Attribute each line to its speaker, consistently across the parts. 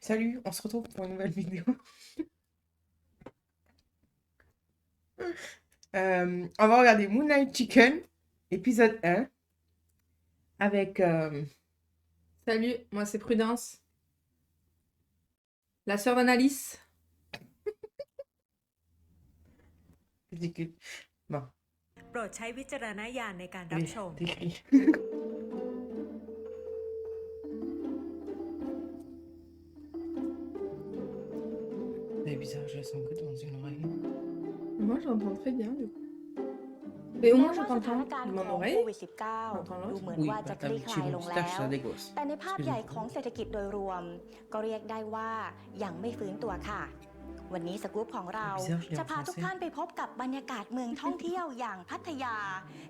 Speaker 1: Salut, on se retrouve pour une nouvelle vidéo. On va regarder Moonlight Chicken, épisode 1, avec...
Speaker 2: Salut, moi c'est Prudence. La sœur d'Analyse.
Speaker 1: ridicule. Bon,
Speaker 3: โปรดใช้วิจารณญาณในการรับชม
Speaker 1: t'écris. C'est bizarre, je sens que dans une oreille.
Speaker 2: Moi j'entends très bien du coup. Mais au moins je
Speaker 4: แม้ว่าสถา
Speaker 2: t'entends
Speaker 4: นการณ์
Speaker 2: de
Speaker 4: ข
Speaker 2: mon
Speaker 4: อง
Speaker 2: oreille.
Speaker 4: โควิด -19 ดูเหมือน
Speaker 1: Oui,
Speaker 4: ว่า
Speaker 1: bah
Speaker 4: จะค
Speaker 1: t'as
Speaker 4: ลี่
Speaker 1: vu
Speaker 4: ค
Speaker 1: chez
Speaker 4: ลาย
Speaker 1: le
Speaker 4: ลง
Speaker 1: moustache,
Speaker 4: แล้ว
Speaker 1: ça dégosse.
Speaker 4: แต่ในภาพใหญ่ของเศรษฐกิจโดยรวม ก็เรียกได้ว่ายังไม่ฟื้นตัวค่ะ วันนี้สกู๊ปของเรา
Speaker 1: Bizarre, je l'ai
Speaker 4: จะ
Speaker 1: en
Speaker 4: พาทุก
Speaker 1: français.
Speaker 4: ท่านไปพบกับบรรยากาศเมืองท่องเที่ยวอย่างพัทยา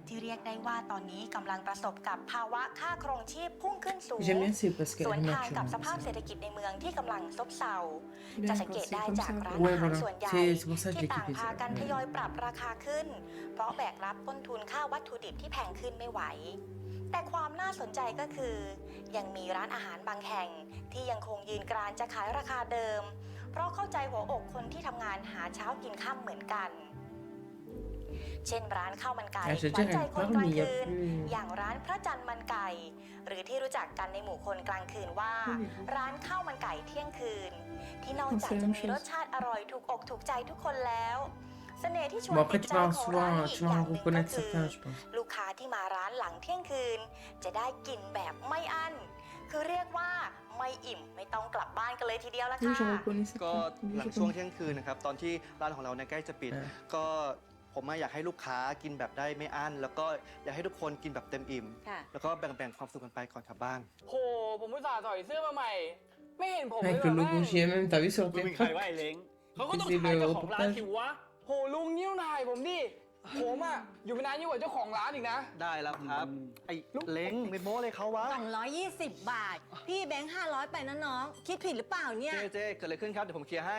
Speaker 4: ที่เรียกได้ว่าตอนนี้กำลังประสบกับภาวะค่าครองชีพพุ่งขึ้นสูง
Speaker 1: J'aime bien, c'est parce
Speaker 4: ส
Speaker 1: qu'elle
Speaker 4: วน
Speaker 1: est
Speaker 4: ทางกับ
Speaker 1: naturelle.
Speaker 4: สภาพเศรษฐกิจในเมืองที่กำลังซบเซา
Speaker 2: Bien,
Speaker 4: จะสัง
Speaker 2: quand
Speaker 4: เกต
Speaker 2: c'est
Speaker 4: ได้
Speaker 2: comme
Speaker 4: จาก
Speaker 2: ça.
Speaker 4: ร้าน
Speaker 1: Ouais,
Speaker 4: อาหาร
Speaker 1: voilà.
Speaker 4: ส่วนใหญ่
Speaker 1: C'est pour ça que je
Speaker 4: ที่
Speaker 1: l'ai
Speaker 4: ต่าง
Speaker 1: kiffé,
Speaker 4: พา
Speaker 1: ça.
Speaker 4: กันท
Speaker 1: Ouais.
Speaker 4: ยอยปรับราคาขึ้น เพราะแบกรับต้นทุนค่าวัตถุดิบที่แพงขึ้นไม่ไหว แต่ความน่าสนใจก็คือ ยังมีร้านอาหารบางแห่งที่ยังคงยืนกรานจะขายราคาเดิม เพราะเข้าใจหัวอกคนที่ทำงานหาเช้ากินค่ำเหมือนกัน เช่นร้านข้าวมันไก่
Speaker 1: Ah, je
Speaker 4: ขวัญ
Speaker 1: dirais
Speaker 4: ใจ
Speaker 1: une
Speaker 4: คน
Speaker 1: part,
Speaker 4: กลา
Speaker 1: mais
Speaker 4: ง
Speaker 1: il y a
Speaker 4: คืน
Speaker 1: plus...
Speaker 4: อย่างร้านพระจันทร์มันไก่ หรือที่รู้จักกันในหมู่คนกลางคืนว่า ร้านข้าวมันไก่เที่ยงคืน ที่นอกจากจะมีรสชาติอร่อยถูกอกถูกใจทุกคนแล้ว เสน่ห์ที่ชวน
Speaker 1: Bon,
Speaker 4: ติ
Speaker 1: après,
Speaker 4: ด
Speaker 1: tu
Speaker 4: ใจ
Speaker 1: vas en
Speaker 4: ของร้าน
Speaker 1: souvent,
Speaker 4: อีก
Speaker 1: tu
Speaker 4: อ
Speaker 1: vas
Speaker 4: ย่า
Speaker 1: en
Speaker 4: งหนึ่งก็
Speaker 1: reconnaître
Speaker 4: คือ
Speaker 1: certains, je pense.
Speaker 4: ลูกค้าที่มาร้านหลังเที่ยงคืน จะได้กินแบบไม่อั้น คือเรียกว่าไม่อิ่มไม่ต้องกลับบ้านกันเลยทีเดียวละ
Speaker 2: Oui,
Speaker 4: ค่ะ
Speaker 2: j'en reconnais
Speaker 5: ก็
Speaker 2: certains.
Speaker 5: หลัง
Speaker 2: Je
Speaker 5: ช่วง
Speaker 2: connais.
Speaker 5: เที่ยงคืนนะครับตอนที่ร้านของเราเนี่ยใกล้จะปิด ก็ผมอยากให้ลูกค้ากินแบบได้ไม่อั้น แล้วก็อยากให้ทุกคนกินแบบเต็มอิ่ม
Speaker 4: ค่ะ
Speaker 5: แล้วก็แบ่งความสุขกันไปก่อนกลับบ้าน
Speaker 6: โห ผมอุตส่าห์ถอยเสื้อมาใหม่ ไม่เห็นผมเลย
Speaker 1: Avec
Speaker 6: แบ
Speaker 1: le
Speaker 6: บแม่
Speaker 1: logo JMM, t'as vu sur le
Speaker 6: ลุงเป็นใคร
Speaker 1: téléphone?
Speaker 6: วะไอ้เล้งเขาก็ต้อง
Speaker 1: C'est
Speaker 6: ถ่าย
Speaker 1: le
Speaker 6: เจ้าของร้าน
Speaker 1: reportage.
Speaker 6: สิวะ โหลุงนิ้วถ่ายผมดิ ผมอ่ะ อยู่มานานยิ่งกว่าเจ้าของร้านอีกนะ
Speaker 5: ได้แล้วครับ ไอ้เล้งไม่โม้เลยเขาวะ
Speaker 7: 220 บาท พี่แบงค์500 ไปนะน้อง คิดผิดหรือเปล่าเนี่ย
Speaker 5: เจ๊เกิดอะไรขึ้นครับเดี๋ยวผมเคลียร์ให้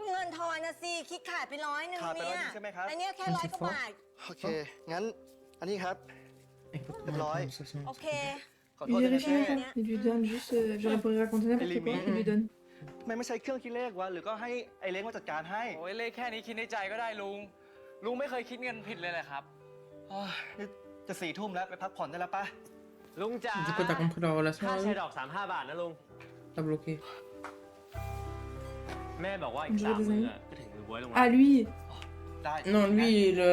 Speaker 7: เงินทอนนะสิ คิดขาดไป100 นึง
Speaker 5: ขาดไป
Speaker 7: เนี่ย
Speaker 5: 100ใช่ไหมครับ
Speaker 7: อันเนี้ยแค่
Speaker 1: มัน
Speaker 7: 100 กว่าบาท
Speaker 5: โอเค งั้นอันนี้ครับ
Speaker 1: Écoute,
Speaker 5: Le
Speaker 1: comment
Speaker 5: droit.
Speaker 1: ça sonne.
Speaker 7: โอเค
Speaker 5: ขอ
Speaker 2: Il
Speaker 5: โทษด้วยนะ
Speaker 2: vérifie
Speaker 5: เจ๊
Speaker 2: encore. Il lui donne juste. J'aurais pu raconter n'importe quoi. Il lui donne.
Speaker 5: ทำไมไม่ใช้เครื่องคิดเลขวะหรือก็ให้ไอ้เล้งมาจัดการให้
Speaker 6: โอ้ยเลขแค่นี้คิดในใจก็ได้ลุง ลุงไม่เคยคิดเงินผิดเลยแหละครับ
Speaker 5: โอ้ยนี่จะ4 ทุ่มแล้วไปพักผ่อนได้แล้วปะ
Speaker 8: ลุงจ๋า
Speaker 1: Du coup, t'as compris la relation
Speaker 8: ค่า
Speaker 1: là
Speaker 8: ใช้ดอก 35 บาทนะลุง
Speaker 1: T'as bloqué.
Speaker 8: แม่บอกว่าอีก
Speaker 2: Je
Speaker 8: 3
Speaker 2: vais
Speaker 8: มื้อ
Speaker 2: désolé.
Speaker 8: ก็ถึงมือบ๊วยลง
Speaker 2: Ah, lui.
Speaker 5: ได้
Speaker 1: Non, lui, le...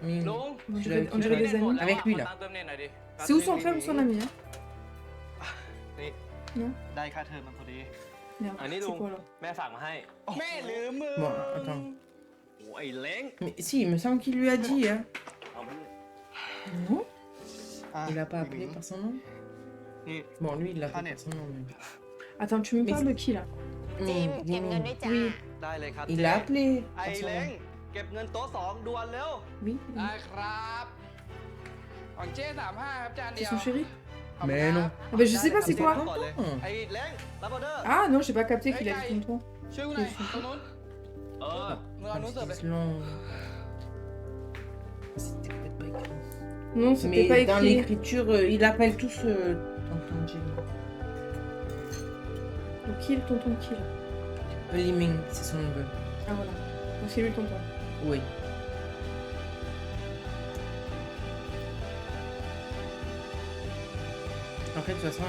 Speaker 1: Oui.
Speaker 6: ลุง
Speaker 2: On
Speaker 1: Je
Speaker 2: dirait,
Speaker 1: l'avais
Speaker 2: on dirait des amis.
Speaker 1: Avec lui, là.
Speaker 6: ขอตังค์เติมเน็ตหน่อยดิ
Speaker 2: C'est où son frère ou son ami hein
Speaker 5: นี่
Speaker 2: Non
Speaker 5: ได้ค่าเทอมมันพอดี
Speaker 2: Merde,
Speaker 8: Un nez
Speaker 2: c'est
Speaker 8: long.
Speaker 2: quoi là
Speaker 8: แม่ฝากมาให้
Speaker 6: แม่ลืมมือ
Speaker 1: Bon, attends.
Speaker 8: โอ้ยไอ้เล้ง
Speaker 1: Mais si, il me semble qu'il lui a dit, hein.
Speaker 8: เอาไปเลย
Speaker 1: Non?
Speaker 5: อ่ะ
Speaker 1: Il a pas
Speaker 5: พี่ห
Speaker 1: appelé
Speaker 5: มิง
Speaker 1: par son nom?
Speaker 5: นี่
Speaker 1: Bon, lui, il l'a
Speaker 5: Ah,
Speaker 1: fait
Speaker 5: net.
Speaker 1: par son nom. Mais...
Speaker 2: Attends, tu me
Speaker 1: Mais
Speaker 2: parles de qui là
Speaker 7: จิม
Speaker 1: Hmm,
Speaker 7: เก็บเงินด้วยจ้า
Speaker 2: Oui.
Speaker 5: ได้เลยครับ
Speaker 1: Il
Speaker 5: เจ๊
Speaker 1: l'a appelé
Speaker 5: ไอ้
Speaker 1: par son
Speaker 5: เล้ง
Speaker 1: nom.
Speaker 5: เก็บเงินโต๊ะ2ด่วนเร็ว
Speaker 2: Oui.
Speaker 6: ได้ครับของเจ๊35ครับจาน
Speaker 2: C'est
Speaker 6: เดียว
Speaker 2: son chéri
Speaker 6: ขอบคุณ
Speaker 1: Mais
Speaker 6: ค
Speaker 1: non.
Speaker 6: รับ
Speaker 2: Ah, bah je sais pas c'est
Speaker 5: ได้
Speaker 2: quoi
Speaker 5: ครับก่อนเลย
Speaker 1: Hmm.
Speaker 5: ไอ้เล้งรับออเดอร์
Speaker 2: Ah non, j'ai pas capté qu'il a dit ton tour.
Speaker 6: ช่วยกูหน่อยตรงนู้น
Speaker 8: เออ
Speaker 6: มึงเอานู้นเสิร์ฟไป
Speaker 1: C'est long. C'était peut-être pas écrit.
Speaker 2: Non, c'était
Speaker 1: Mais
Speaker 2: pas
Speaker 1: dans
Speaker 2: écrit.
Speaker 1: l'écriture, il appelle tous tonton Jimmy.
Speaker 2: Donc qui est le tonton qui là
Speaker 1: Liming, c'est son neveu.
Speaker 2: Ah voilà. Donc c'est lui le tonton.
Speaker 1: Oui. Après, de toute façon,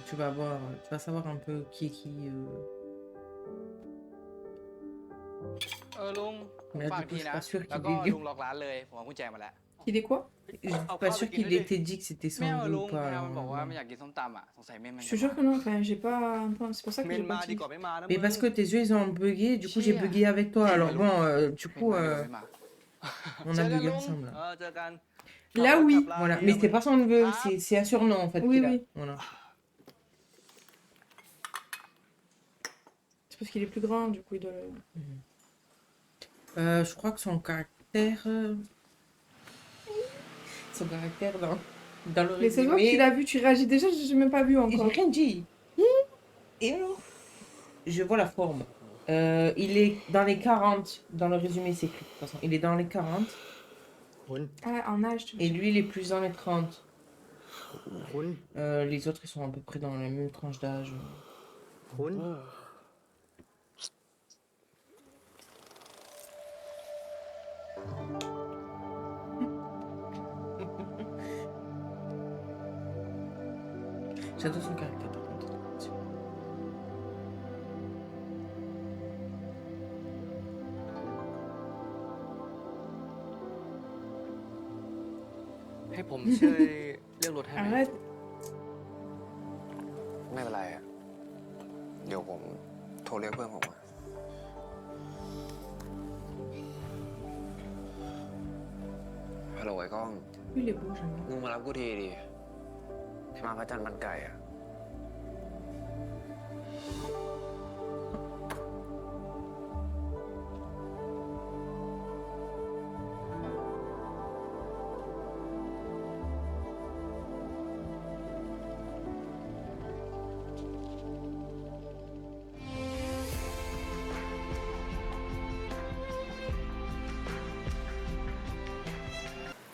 Speaker 1: tu vas voir, tu vas savoir un peu qui est qui.
Speaker 6: ลุง
Speaker 1: Mais là,
Speaker 6: ฝาก
Speaker 1: du coup,
Speaker 6: ที
Speaker 1: je suis
Speaker 6: นะ
Speaker 1: pas sûr
Speaker 6: แล้ว
Speaker 1: qu'il
Speaker 6: ก็
Speaker 1: ait...
Speaker 6: ลุงล็อกร้านเลย ผมเอากุญแจมาแล้ว
Speaker 2: Il est quoi
Speaker 1: Je suis pas sûr qu'il ait été dit que c'était son
Speaker 6: ไม่เอา
Speaker 1: neveu
Speaker 6: ลุ
Speaker 1: ou
Speaker 6: ง
Speaker 1: pas.
Speaker 6: แมว
Speaker 1: alors,
Speaker 6: มันบอกว่า
Speaker 1: non.
Speaker 6: ไม่อยากกินส้มตำอ่ะ สงสัยเม่นมัน
Speaker 2: Je te jure que non, enfin j'ai pas un point. C'est pour ça que
Speaker 5: เม
Speaker 2: j'ai
Speaker 5: นมา
Speaker 2: pas
Speaker 5: ดี
Speaker 2: dit.
Speaker 5: กว่าไม่มานะ
Speaker 1: Mais parce que tes yeux, ils ont bugué, du coup, j'ai
Speaker 6: Chia.
Speaker 1: bugué avec toi.
Speaker 6: Chia,
Speaker 1: Alors
Speaker 6: Lou.
Speaker 1: bon, du
Speaker 6: ไม่
Speaker 1: coup,
Speaker 6: มาไม่มา
Speaker 1: on a
Speaker 6: Chia,
Speaker 1: bugué
Speaker 6: Lou.
Speaker 1: ensemble.
Speaker 5: เออเจอกัน
Speaker 2: Là oui.
Speaker 1: Voilà, mais c'était pas son neveu,
Speaker 6: Ah.
Speaker 1: c'est un surnom en fait
Speaker 2: Oui,
Speaker 1: qu'il a.
Speaker 2: oui.
Speaker 1: Voilà.
Speaker 2: C'est parce qu'il est plus grand, du coup il doit le...
Speaker 1: Je crois que son caractère... Son caractère dans le
Speaker 2: Mais c'est toi qui l'as vu, tu réagis déjà, j'ai même pas vu
Speaker 1: J'ai
Speaker 2: encore.
Speaker 1: rien dit. Et alors Je vois la forme. Il est dans les 40. Dans le résumé, c'est écrit de toute façon. Il est dans les 40.
Speaker 5: คุณ
Speaker 2: Ah, en âge, tu veux
Speaker 1: Et
Speaker 2: dire.
Speaker 1: lui, il est plus dans les 30.
Speaker 5: คุณ
Speaker 1: Les autres, ils sont à peu près dans la même tranche d'âge.
Speaker 5: คุณ
Speaker 1: J'adore son caractère par contre.
Speaker 5: ให้ผมช่วยเรียกรถให้ไหม
Speaker 2: Arrête.
Speaker 9: ไม่เป็นไรอะเดี๋ยวผมโทรเรียกเพื่อนผมมาฮัลโหลไอ้กล้อง
Speaker 2: Lui, il est beau, j'aime bien.
Speaker 9: มึงมารับกูทีดิมาพระจันทร์มันไก่อะ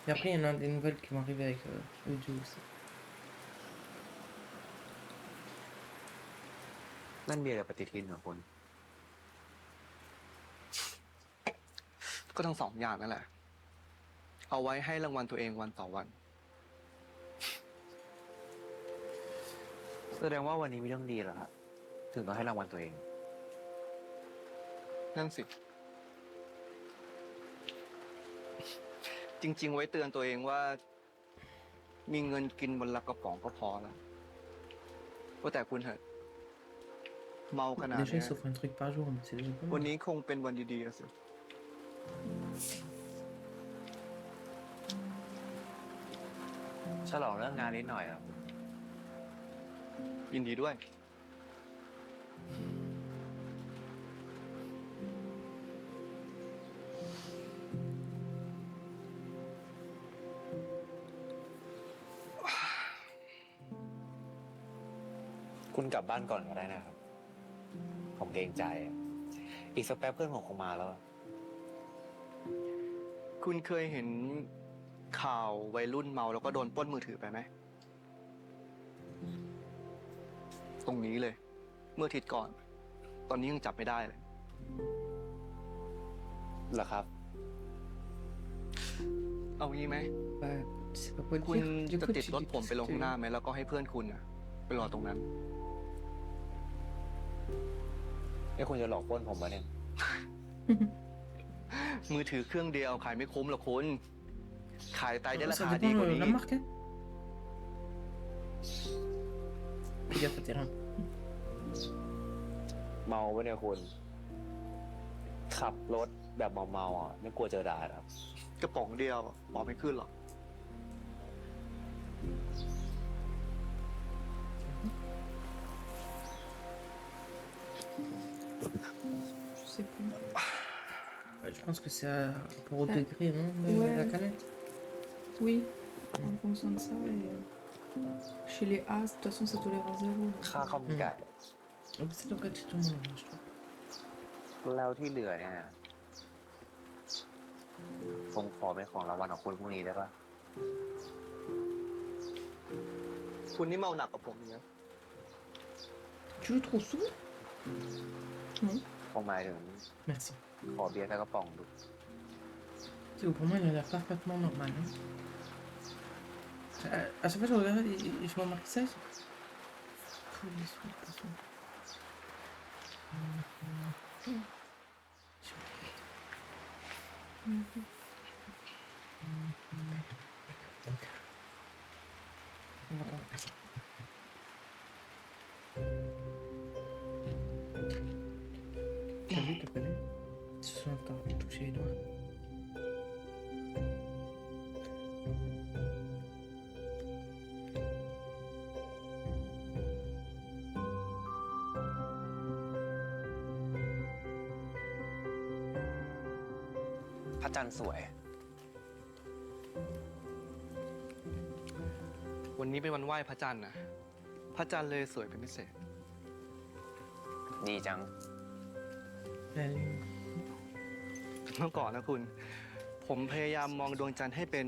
Speaker 1: Et après, il y en a des nouvelles qui vont arriver avec Audio aussi.
Speaker 9: นั่นเบียร์กับปฏิทินเหรอคุณ
Speaker 5: ก็ทั้งสองอย่างนั่นแหละ เอาไว้ให้รางวัลตัวเองวันต่อวัน
Speaker 9: แสดงว่าวันนี้มีเรื่องดีเหรอครับถึงต้องให้รางวัลตัวเอง
Speaker 5: นั่นสิ จริง ๆ ไว้เตือนตัวเองว่า มีเงินกินวันละกระป๋องก็พอแล้วว่าแต่คุณเถอะเมาขนาด
Speaker 1: Déjà,
Speaker 5: เนี้
Speaker 1: il
Speaker 5: ย
Speaker 1: s'offre un truc par jour, mais c'est déjà pas
Speaker 5: วัน
Speaker 1: mal.
Speaker 5: นี้คงเป็นวันดีๆอะสิ
Speaker 9: ฉลองเรื่องงานนิดหน่อยครับ
Speaker 5: ยินดีด้วย
Speaker 9: คุณกลับบ้านก่อนก็ได้นะครับ ผมเกรงใจอะอีกสักแป๊บเพื่อนผมคงมาแล้วอะ
Speaker 5: คุณเคยเห็นข่าววัยรุ่นเมาแล้วก็โดนปล้นมือถือไปไหม ตรงนี้เลย เมื่ออาทิตย์ก่อน ตอนนี้ยังจับไม่ได้เลย
Speaker 9: เหรอครับ
Speaker 5: เอางี้ไหม
Speaker 1: Bah, tu sais pas quoi
Speaker 5: คุณ
Speaker 1: dire. Du
Speaker 5: จะ
Speaker 1: coup,
Speaker 5: ติด
Speaker 1: tu
Speaker 5: รถ
Speaker 1: dis
Speaker 5: ผมไป
Speaker 1: qu'est-ce
Speaker 5: ล
Speaker 1: que
Speaker 5: งข้างหน้าไหมแล้วก็ให้เพื่อนคุณอะไปรอตรงนั้น
Speaker 9: ไอ้คุณจะหลอกปล้นผมมาเนี่ย
Speaker 5: มือถือเครื่องเดียวขายไม่คุ้มหรอกคุณ ขายไตได้รา
Speaker 1: Ça
Speaker 5: คาดีกว่า
Speaker 1: dépend de
Speaker 5: นี้
Speaker 1: la marque, hein. Fais gaffe à tes reins.
Speaker 9: เมาปะเนี่ยคุณ ขับรถแบบเมาๆอ่ะไม่กลัวเจอด่าครับ
Speaker 5: กระป๋องเดียวบอกไม่ขึ้นหรอก
Speaker 2: Je sais plus.
Speaker 1: Ouais, je pense que c'est rapport au
Speaker 2: Ah.
Speaker 1: degré, non, de
Speaker 2: Ouais.
Speaker 1: la canette.
Speaker 2: Oui, en fonction de ça. Et chez les A, de toute façon, ça tolère à 0.
Speaker 9: ค่าข้าวมันไก่
Speaker 1: Donc, c'est donc tout le monde, je trouve.
Speaker 9: แล้วที่เหลือเนี่ยผมขอเป็นของรางวัลของคุณพรุ่งนี้ได้ปะ
Speaker 5: คุณนี่เมาหนักกว่าผมเนี่ย
Speaker 1: Tu veux trop souvent?
Speaker 9: ผมหมายถึง
Speaker 1: Merci.
Speaker 9: ขอเบียร์สักกระป๋องดู
Speaker 1: Tu sais, pour moi, il a l'air parfaitement normal. Hein. À chaque fois que je regarde, je remarque ça. Tous les soirs, de toute façon. On va attendre. T'as vu, t'as pas vu? Ils se sont encore touchés les doigts.
Speaker 9: พระจันทร์สวย
Speaker 5: วันนี้เป็นวันไหว้พระจันทร์นะพระจันทร์เลยสวยเป็นพิเศษ
Speaker 9: ดีจัง
Speaker 1: La lune.
Speaker 5: เมื่อก่อนนะคุณ ผมพยายามมองดวงจันทร์ให้เป็น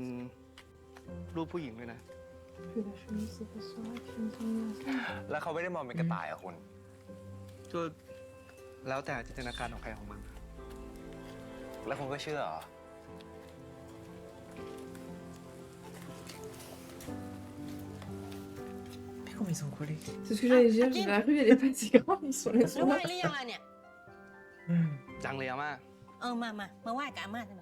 Speaker 5: รูปผู้หญิงเลยนะ
Speaker 2: Puis la chemise, c'est pas ça, puis une chemise.
Speaker 9: แล้วเขาไม่ได้มองเป็นกระต่ายเหรอะคุณ
Speaker 5: ก็แล้วแต่จินตนาการของใครของมัน
Speaker 9: แล้วคุณก็เชื่อเหรอ
Speaker 1: Mais comment ils sont collés?
Speaker 2: C'est ce que j'allais dire, la rue elle est pas si grande, ils sont là
Speaker 7: รู้
Speaker 2: sur
Speaker 7: ไหม
Speaker 2: là.
Speaker 7: หรือยังล่ะเนี่ย
Speaker 5: จังเลยอาม่า
Speaker 7: มาไหว้กับอาม่าใช่ไหม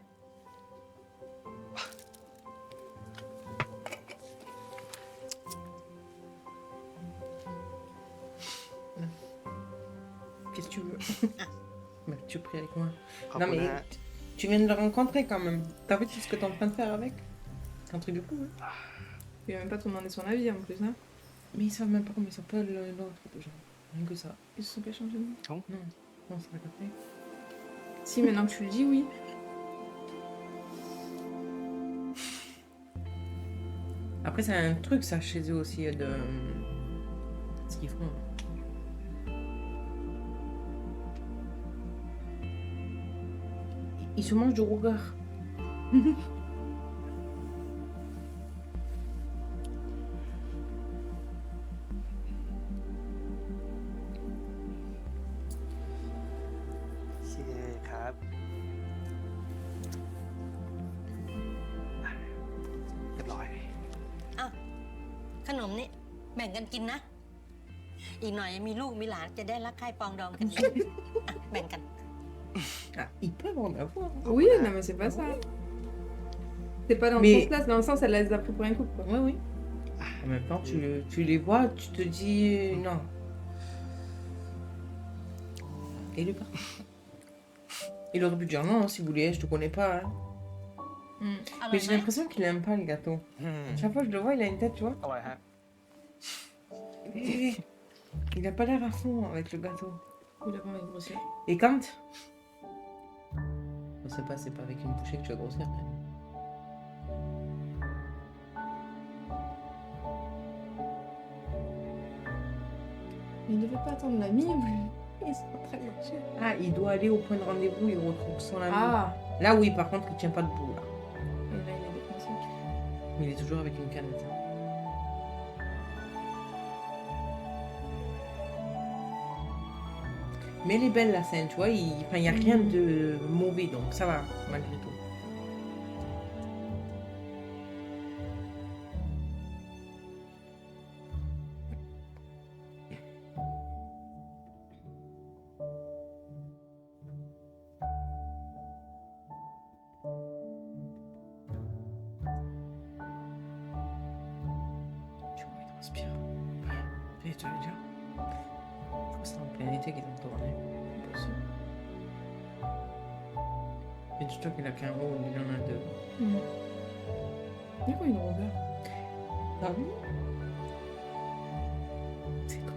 Speaker 1: Qu'est-ce que tu veux? Bah, tu pries avec moi.
Speaker 5: ขอบ
Speaker 1: Non
Speaker 5: คุณ
Speaker 1: mais
Speaker 5: นะฮะ
Speaker 1: tu viens de le rencontrer quand même. T'as vu tout ce que t'es en train de faire avec? C'est un truc de fou, hein?
Speaker 2: Il a même pas demandé son avis en plus, hein.
Speaker 1: Mais ils savent même pas comment il s'appelle l'autre déjà. Rien que ça.
Speaker 2: Ils se sont pas changés de nom.
Speaker 1: Non, ça va capter.
Speaker 2: Si, maintenant que tu le dis, oui.
Speaker 1: Après, c'est un truc ça chez eux aussi de ce qu'ils font. Ils se mangent du rougar.
Speaker 5: C'estครับ เรียบร้อย
Speaker 7: ขนมนี่แบ่งกันกินนะ อีกหน่อยมีลูกมีหลานจะได้รักใคร่ปองดองกันอีกอ่ะแบ่งกัน
Speaker 1: Ah, ils peuvent en avoir.
Speaker 2: Oui, non, mais c'est pas ça. C'est pas dans
Speaker 1: Mais-
Speaker 2: le sens-là, c'est dans le sens, elle les a pris pour un couple, quoi.
Speaker 1: Oui, oui. En même temps, tu les vois, tu te dis non. Et il est parti. Il aurait pu dire non, si vous voulez, je te connais pas. Hein.
Speaker 7: อร่อ
Speaker 1: Mais
Speaker 7: ย
Speaker 1: j'ai
Speaker 7: ไหม
Speaker 1: l'impression qu'il aime pas le gâteau. Chaque fois que je le vois, il a une tête, tu vois.
Speaker 5: อร่อยฮะ
Speaker 1: Il a pas l'air à fond avec le gâteau.
Speaker 2: Il a pas envie de grossir.
Speaker 1: Et quand je sais pas, c'est pas avec une bouchée que tu vas grossir. Mais...
Speaker 2: Mais il devait pas attendre l'ami, ils sont en train de marcher.
Speaker 1: Ah, il doit aller au point de rendez-vous, il retrouve son ami.
Speaker 2: Ah.
Speaker 1: Là, oui, par contre, il tient pas debout, là.
Speaker 2: Et là, il a des conseils.
Speaker 1: Mais il est toujours avec une canette. hein. Mais elle est belle, la scène, tu vois. Il y a rien de mauvais, donc ça va, malgré tout. Tu vois, il transpire. Et tu veux dire c'est en plein été qu'ils ont tourné. Impossible. Et dis-toi qu'il a qu'un rôle, il en a deux.
Speaker 2: Mais quoi, il est ouvert?
Speaker 1: Ah oui? C'est con.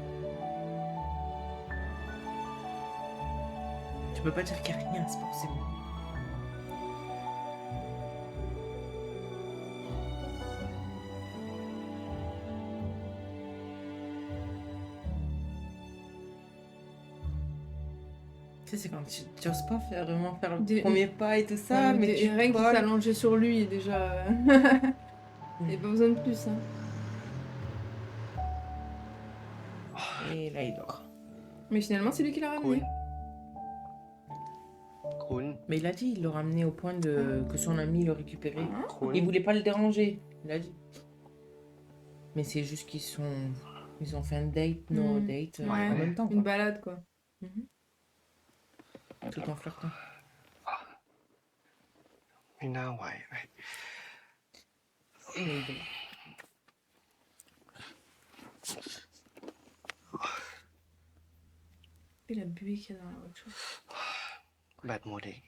Speaker 1: Tu peux pas dire qu'il n'y a rien, c'est pas possible. Tu sais, c'est quand tu n'oses pas vraiment faire le premier pas et tout ça,
Speaker 2: Ouais,
Speaker 1: mais tu
Speaker 2: rien qui
Speaker 1: colles.
Speaker 2: s'allonger sur lui, déjà. Il n'y a pas besoin de plus, hein.
Speaker 1: Et là, il dort.
Speaker 2: Mais finalement, c'est lui qui l'a ramené.
Speaker 5: คุณ
Speaker 1: Mais il a dit, il l'a ramené au point de que son ami le récupérait.
Speaker 5: คุณ
Speaker 1: Il voulait pas le déranger, il a dit. Mais c'est juste ils ont fait un date, no date,
Speaker 2: Ouais,
Speaker 1: en même temps.
Speaker 2: une
Speaker 1: Quoi.
Speaker 2: balade, quoi.
Speaker 1: Tout en flirtant.
Speaker 5: ไม่น่าไหวเลย
Speaker 1: Et il dort.
Speaker 2: Et la buée qu'il y a dans la voiture.
Speaker 5: แบตหมดอีก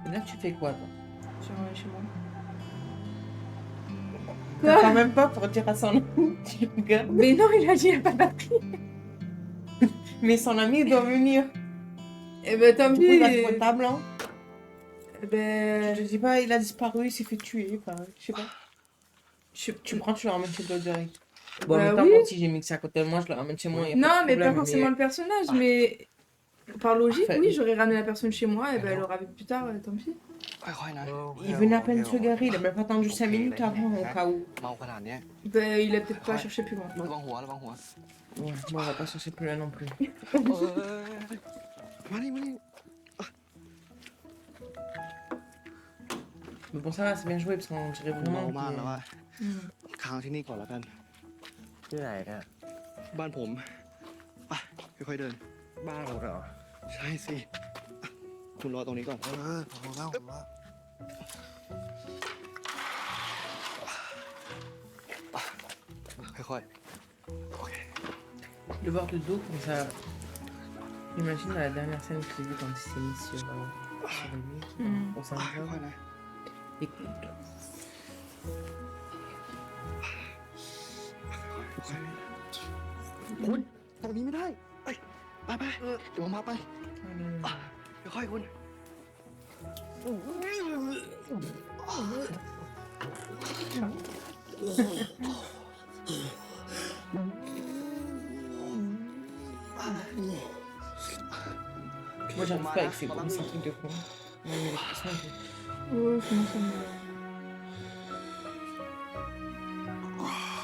Speaker 1: Et là, tu fais quoi, toi?
Speaker 2: Je suis rentrée chez moi.
Speaker 1: T'attends même pas pour dire à son ami, tu regardes.
Speaker 2: Mais non, il a dit, il n'y a pas de batterie.
Speaker 1: Mais son ami doit venir.
Speaker 2: Eh ben, tant
Speaker 1: Du coup, il va se
Speaker 2: pis.
Speaker 1: pointer à blanc.
Speaker 2: Eh ben,
Speaker 1: Je dis pas, il a disparu, il s'est fait tuer. Enfin, je sais pas.
Speaker 2: je-
Speaker 1: Tu prends, tu le ramènes chez toi direct. Bon, en
Speaker 2: Bah
Speaker 1: même temps,
Speaker 2: oui.
Speaker 1: moi aussi, j'ai mixé à côté de moi, je le ramène chez moi. y a
Speaker 2: Non,
Speaker 1: pas de
Speaker 2: mais pas
Speaker 1: problème,
Speaker 2: forcément le personnage, mais Par logique,
Speaker 1: Enfin,
Speaker 2: oui, j'aurais ramené la personne chez moi, et ben elle aurait vu plus tard, tant pis.
Speaker 5: ค่อยๆนะ
Speaker 1: Il venait à peine de se garer, il a même pas attendu 5 minutes avant, au cas où.
Speaker 5: เมาขนาดเนี้ย
Speaker 2: Ben, il a peut-être pas cherché plus loin.
Speaker 5: ระวังหัวระวังหัว
Speaker 1: Ouais, bon, on va pas chercher plus là non plus.
Speaker 5: มานี่มานี่
Speaker 1: Mais bon, ça va, c'est bien joué parce qu'on dirait
Speaker 5: เมา
Speaker 1: vraiment
Speaker 5: มากแล้ว
Speaker 1: qu'il
Speaker 5: อะ
Speaker 2: Hmm.
Speaker 5: ค้างที่นี่ก่อนแล้วกัน
Speaker 9: ที่ไหนเนี่ย
Speaker 5: บ้านผมไปค่อยๆเดิน
Speaker 9: บ้านเราเหรอ
Speaker 5: ใช่สิอ่ะคุณรอตรงนี้ก่อน
Speaker 9: พอแล้วผมว่า
Speaker 5: ค่อยๆ โอเค
Speaker 1: Le voir de dos comme ça. J'imagine la dernière scène que j'ai vue quand il s'est mis sur lui.
Speaker 2: Hmm.
Speaker 1: On s'en
Speaker 5: ค่
Speaker 1: va.
Speaker 5: อยๆนะ
Speaker 1: Écoute.
Speaker 5: คุณตรงนี้ไม่ได้ไปไปเดี๋ยวผมพาไป ค่อยๆคุณ
Speaker 1: Moi, j'arrive pas avec ces bruits, c'est un truc de con. Ouais, mais les frissons, et tout.
Speaker 2: Ouais, comment ça me...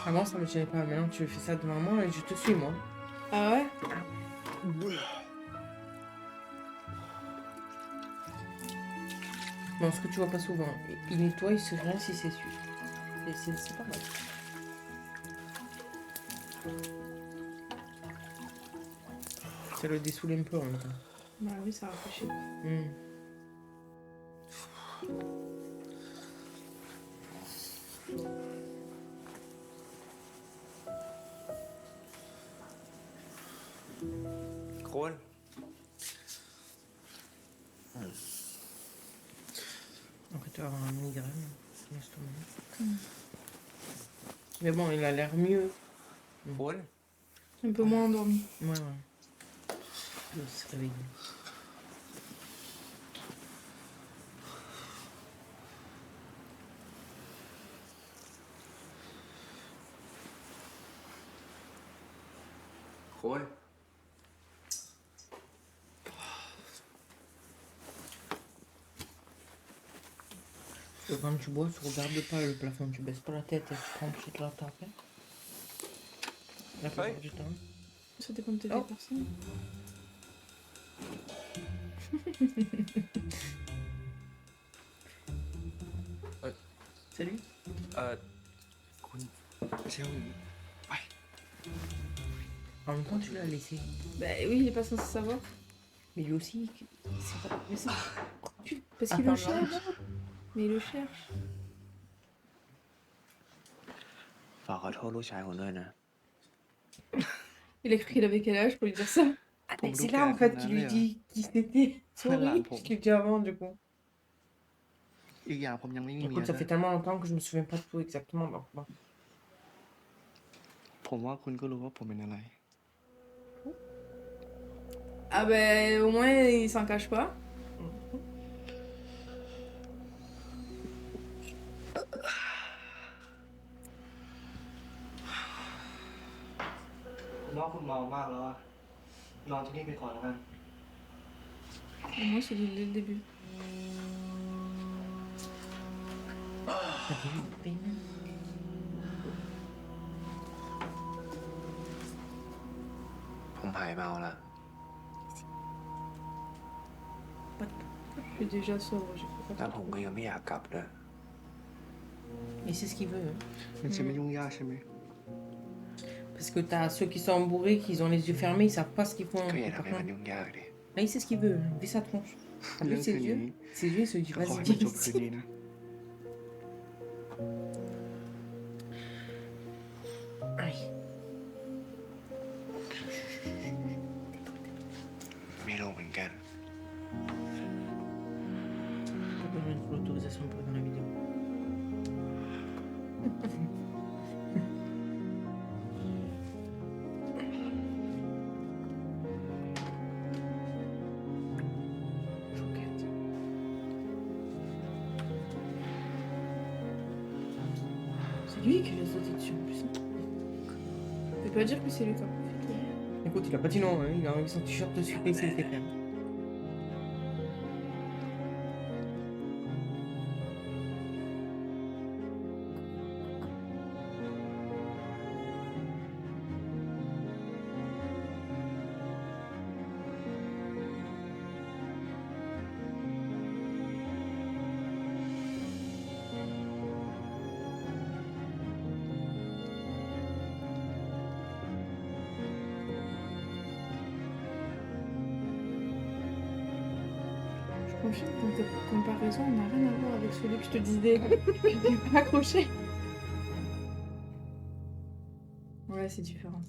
Speaker 1: Avant, ça me gênait pas. Maintenant, tu fais ça devant moi et je te suis, moi.
Speaker 2: Ah ouais?
Speaker 1: Non, ce que tu vois pas souvent. Il nettoie, il se rince, il s'essuie. C'est pas mal. Ça le dessoule un peu en même temps.
Speaker 2: Bah oui, ça rafraîchit.
Speaker 1: Hmm.
Speaker 9: คุณ
Speaker 1: Après, tu vas avoir un migraine. Mais bon, il a l'air mieux.
Speaker 9: คุณ
Speaker 2: Un peu moins endormi.
Speaker 1: Ouais, ouais. Il se réveille.
Speaker 9: คุณ
Speaker 1: Quand tu bois, tu regardes pas le plafond, tu baisses pas la tête et tu prends toute la tape. Hein. La plupart du temps.
Speaker 2: Ça dépend de tes
Speaker 1: Oh.
Speaker 2: personnes.
Speaker 1: Salut.
Speaker 5: คุณเชลอย่างนี้ไป
Speaker 1: En même temps, tu l'as laissé.
Speaker 2: Bah oui, il est pas censé savoir.
Speaker 1: Mais lui aussi, c'est pas... Mais ça...
Speaker 2: Parce qu'il le
Speaker 1: Attends,
Speaker 2: cherche. Mais il le cherche.
Speaker 9: ฝากขอโทษลูกชายผมด้วยนะ
Speaker 2: Il a cru qu'il avait quel âge pour lui dire ça?
Speaker 1: Ah,
Speaker 5: Pour
Speaker 1: mais c'est
Speaker 5: Lucas,
Speaker 1: là en fait
Speaker 5: qu'on a
Speaker 1: qu'il lui
Speaker 5: l'air.
Speaker 1: dit qui c'était.
Speaker 5: Voilà,
Speaker 1: Sorry,
Speaker 5: pour-
Speaker 1: je l'ai dit avant du coup.
Speaker 5: อีกอย่างผมยังไม่มีเมีย
Speaker 1: Écoute, ça
Speaker 5: นะ
Speaker 1: fait tellement longtemps que je me souviens pas de tout exactement. Donc, bon.
Speaker 5: ผมว่าคุณก็รู้ว่าผมเป็นอะไร
Speaker 2: Ah ben au moins il s'en cache pas.
Speaker 5: ผมว่าคุณเมามากแล้วอะนอนที่นี่ไปก่อนแล้วกัน
Speaker 2: Au moins c'est dit dès le début.
Speaker 9: ผมหายเมาละ
Speaker 2: Je suis déjà sobre, je peux
Speaker 9: แล้ว
Speaker 2: pas.
Speaker 9: ผมก็ยังไม่อยากกลับด้วย
Speaker 1: Mais c'est ce qu'il veut. Hein.
Speaker 5: มันจะไม่ยุ่งยากใช่ไหม
Speaker 1: Parce que t'as ceux qui sont bourrés, qui ont les yeux fermés, ils savent pas ce qu'ils font.
Speaker 9: ก็อย่า
Speaker 1: Par
Speaker 9: ทำให้มัน
Speaker 1: contre,
Speaker 9: ยุ่งยากดิ
Speaker 1: là, il sait ce qu'il veut. Hein. Il fait sa tronche. En
Speaker 5: เรื่อ
Speaker 1: plus,
Speaker 5: งคืนนี้
Speaker 1: ses yeux, il se dit
Speaker 5: ก็ขอ
Speaker 1: vas-y,
Speaker 5: ให้มันจ
Speaker 1: viens
Speaker 5: บคืน
Speaker 1: ici.
Speaker 5: นี้นะ
Speaker 1: Allez.
Speaker 9: ไม่รู้เหมือนกัน
Speaker 1: Pas besoin de l'autorisation pour être dans la vidéo. Chouquette. C'est lui qui les sauté dessus en plus.
Speaker 2: Tu peux pas dire que c'est lui qui a profité.
Speaker 1: Écoute, il a pas dit non, hein. Il a enlevé son t-shirt de surprise, c'était clair.
Speaker 2: Je confirme que ta comparaison n'a rien à voir avec celui que je te disais. Je n'ai pas accroché. Ouais, c'est différent.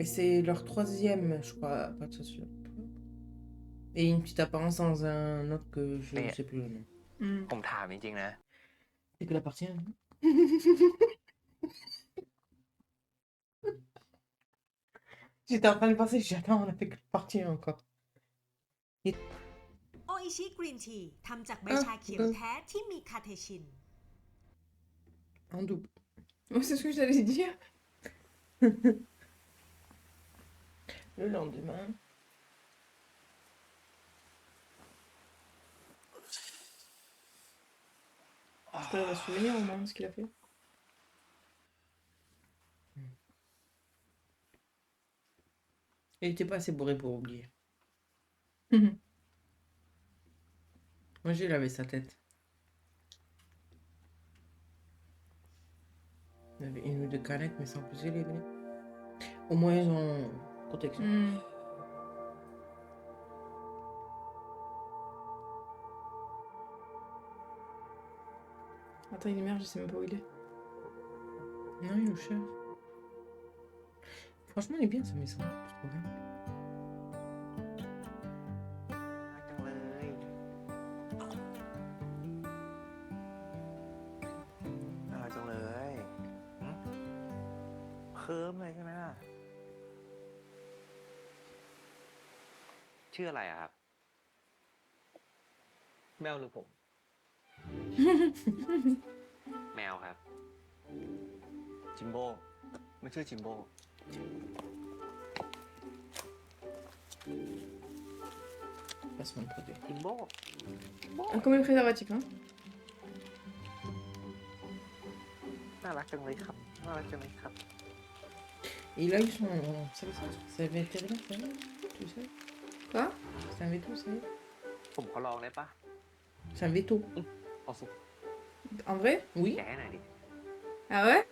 Speaker 1: Et c'est leur troisième, je crois, à partir de celui-là. Et une petite apparence dans un autre que je ne sais plus le nom.
Speaker 9: ผมถามจริงๆนะ
Speaker 1: C'est que la partie 1. J'étais en train de penser, j'attends, on a fait que la partie 1 encore.
Speaker 3: โออิชิกรีนทีทำจากใบชาเขียวแท้ที่มีคาเทชิน
Speaker 1: En double.
Speaker 2: Oh, c'est ce que j'allais dire.
Speaker 1: Le lendemain.
Speaker 2: Je t'arrive à se souvenir au moins de ce qu'il a fait.
Speaker 1: Il était pas assez bourré pour oublier. Moi, j'ai lavé sa tête. Il y avait une ou deux canettes, mais sans plus les venir. Au moins, ils ont protection.
Speaker 2: Attends, il émerge, je sais même pas où il est.
Speaker 1: Non, il est au cher. Franchement, il est bien, sa maison. Je trouve bien.
Speaker 9: น่ารักจังเลยหึเคิร์มเลยใช่ไหมล่ะ ชื่ออะไรอะครับ
Speaker 5: แมวหรือผม
Speaker 9: แมวครับ
Speaker 5: จิมโบ้ไม่ชื่อจิมโบ้
Speaker 1: Placement de produit.
Speaker 9: จิมโบ้
Speaker 2: Ah, comme le préservatif, hein.
Speaker 9: น่ารักจังเลยครับ น่ารักจังเลยครับ
Speaker 1: Et il a eu son. C'est vétérinaire, ça va? Tu sais?
Speaker 2: Quoi?
Speaker 1: C'est un veto, ça y est?
Speaker 9: ผมขอลองได้ปะ
Speaker 1: C'est un veto.
Speaker 5: เอาสุ
Speaker 2: En vrai?
Speaker 1: Oui?
Speaker 9: แกะให้หน่อยดิ
Speaker 2: Ah ouais?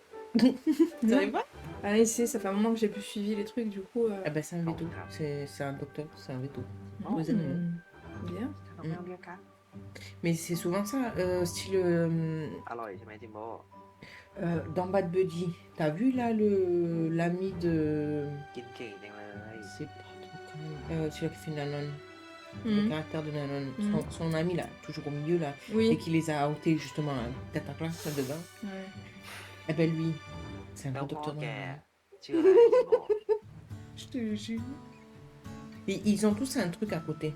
Speaker 1: Tu savais pas?
Speaker 2: Ah, il sait, ça fait un moment que j'ai plus suivi les trucs, du coup.
Speaker 1: Ah bah, c'est un veto. C'est un docteur, c'est un veto. Pour les
Speaker 2: Hmm,
Speaker 1: animaux.
Speaker 2: Bien.
Speaker 9: เอาแมวเลี้ยงกัน
Speaker 1: Mais c'est souvent ça, style.
Speaker 9: อร่อยใช่ไหมจิมโบ้
Speaker 1: Dans Bad Buddy, t'as vu là l'ami de.
Speaker 9: กินเก่งจังเลย
Speaker 1: C'est pas celui qui fait Nanon. Le
Speaker 2: Hmm.
Speaker 1: caractère de Nanon.
Speaker 2: Mhm.
Speaker 1: Son ami là, toujours au milieu là. Et
Speaker 2: Oui.
Speaker 1: qui les a outés justement à Cataclasse là-dedans.
Speaker 2: Ouais.
Speaker 1: Eh ben lui, c'est un
Speaker 9: แล้ว
Speaker 1: vrai
Speaker 9: พ่อ
Speaker 1: docteur.
Speaker 9: แก
Speaker 1: dans-
Speaker 9: ชื่ออะไรจิมโบ้
Speaker 1: Je te jure. Et ils ont tous un truc à côté.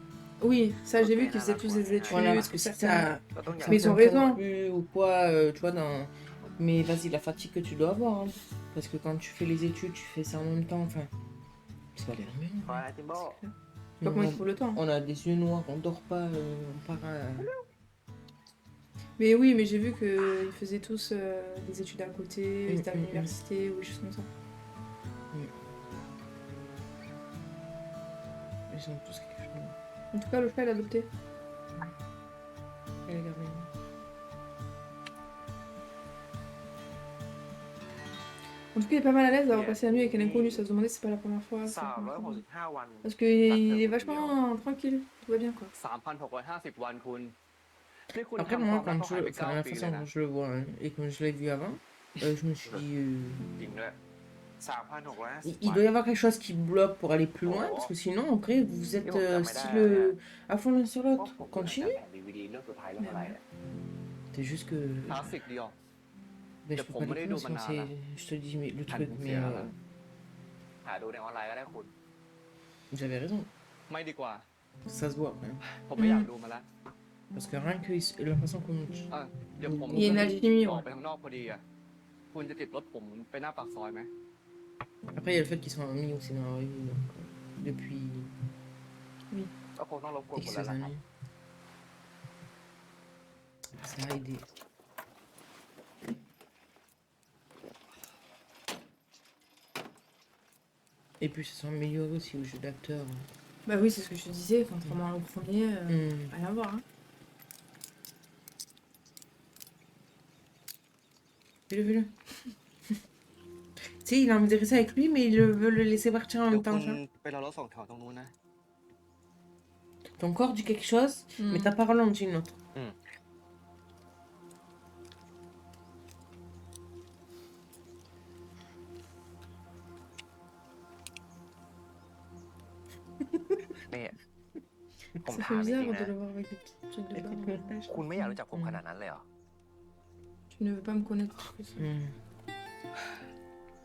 Speaker 2: Oui, ça j'ai vu
Speaker 9: Ok,
Speaker 2: qu'ils faisaient tous des études.
Speaker 1: Voilà, parce que si
Speaker 2: certains-
Speaker 1: ça.
Speaker 9: ก็ต้องอย่าง
Speaker 2: Mais ils ont
Speaker 1: certains
Speaker 2: raison.
Speaker 1: plus ou quoi, tu vois, dans. Mais vas-y, la fatigue que tu dois avoir. Hein. Parce que quand tu fais les études, tu fais ça en même temps. Enfin. C'est pas les mêmes.
Speaker 9: ขออะไรจิมโบ้
Speaker 2: Je sais pas comment ils trouvent le temps.
Speaker 1: On a des yeux noirs, on dort pas, on part à...
Speaker 2: Mais oui, mais j'ai vu qu'ils faisaient tous des études à côté, ils étaient à
Speaker 1: mm.
Speaker 2: l'université ou des choses comme ça.
Speaker 1: Ils ont tous quelque chose.
Speaker 2: En tout cas, le chat, il a adopté.
Speaker 1: Elle est gardée.
Speaker 2: En tout cas, il est pas mal à l'aise d'avoir passé la nuit avec un inconnu. Ça se demandait si c'est pas la première fois. c'est la première fois.
Speaker 9: 365 วัน
Speaker 2: Parce qu'il est vachement tranquille. Tout va bien, quoi.
Speaker 5: 3,650 วันคุณนี่คุณ
Speaker 1: Après,
Speaker 5: ทำค
Speaker 1: moi,
Speaker 5: วามรัก
Speaker 1: quand
Speaker 5: เขาหายไป
Speaker 1: enfin, la
Speaker 5: 9 ปี
Speaker 1: façon
Speaker 5: เลยนะ
Speaker 1: dont je le vois hein, et quand je l'ai vu avant, je me suis dit...
Speaker 9: จริงด้วย3,650
Speaker 1: il doit y avoir quelque chose qui bloque pour aller plus loin, parce que sinon, après, vous êtes style à fond l'un sur l'autre. Continue.
Speaker 9: แต่ DVD เรื่องสุดท้ายเรื่องอะไรอะ
Speaker 1: C'est juste que...
Speaker 5: คลาสสิกดีออก
Speaker 1: Ben, je
Speaker 5: Mais
Speaker 1: peux
Speaker 5: pour
Speaker 1: pas
Speaker 5: moi,
Speaker 1: les
Speaker 5: les
Speaker 1: prendre,
Speaker 5: deux
Speaker 1: sinon
Speaker 5: bananes,
Speaker 1: je te dis mais, le
Speaker 5: Ah,
Speaker 1: truc,
Speaker 5: donc,
Speaker 1: mais
Speaker 5: c'est,
Speaker 9: หาดูในออนไลน์ก็ได้คุณ
Speaker 1: vous avez raison.
Speaker 5: ไม่ดีกว่า
Speaker 1: Ça se voit, hein.
Speaker 5: ผมไม่อยากดูมาแล้ว
Speaker 1: Parce que rien que la façon qu'on...
Speaker 5: เดี๋ยวผม
Speaker 2: Il y a une alchimie,
Speaker 5: ออก
Speaker 2: ouais.
Speaker 5: ไปข้างนอกพอดีอะ คุณจะติดรถผมไปหน้าปากซอยไหม
Speaker 1: Après, il y a le fait qu'ils sont amis aussi dans la vraie vie, donc, depuis
Speaker 5: ก็คงต้องรบกวนคุณ
Speaker 1: X
Speaker 5: แล้วล่ะครับ
Speaker 1: années. Ça a aidé. Et puis, ça s'est amélioré aussi au jeu d'acteur.
Speaker 2: Bah oui, c'est ce que je te disais, contrairement au premier, rien à voir. Hein.
Speaker 1: Fais-le. Tu sais, il a envie de rester avec lui, mais il veut le laisser partir en
Speaker 5: เดี๋ย
Speaker 1: même
Speaker 5: วคุ
Speaker 1: temps.
Speaker 5: ณ
Speaker 1: tu vois.
Speaker 5: ไปรอรถสองแถวตรงนู้นนะ
Speaker 1: Ton corps dit quelque chose, mais ta parole en dit une autre.
Speaker 9: นี่ผม
Speaker 2: Ça
Speaker 9: ถา
Speaker 2: fait
Speaker 9: มจ
Speaker 2: bizarre
Speaker 9: ริงๆ
Speaker 2: de
Speaker 9: นะ
Speaker 2: le voir avec des petits trucs de barbe.
Speaker 9: คุณไม่อยากรู้จักผมขนาดนั้นเลยเหรอ
Speaker 2: Tu ne veux pas me connaître plus que ça.
Speaker 1: Hmm.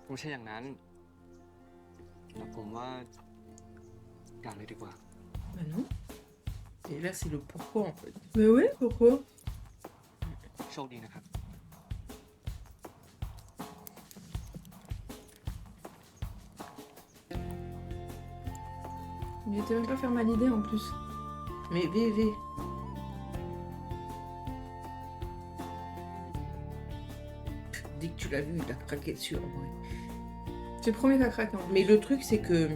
Speaker 5: ไม่ใช่อย่างนั้น แต่ผมว่าอย่าเลยดีกว่า
Speaker 2: Bah non.
Speaker 1: Et là, c'est le pourquoi en fait.
Speaker 2: Mais ouais, pourquoi?
Speaker 5: โชคดีนะครับ
Speaker 2: Il était même pas faire mal l'idée en plus.
Speaker 1: Mais VV. Dès que tu l'as vu, il a craqué dessus en vrai.
Speaker 2: C'est le premier qui a craqué en plus.
Speaker 1: Mais le truc, c'est que.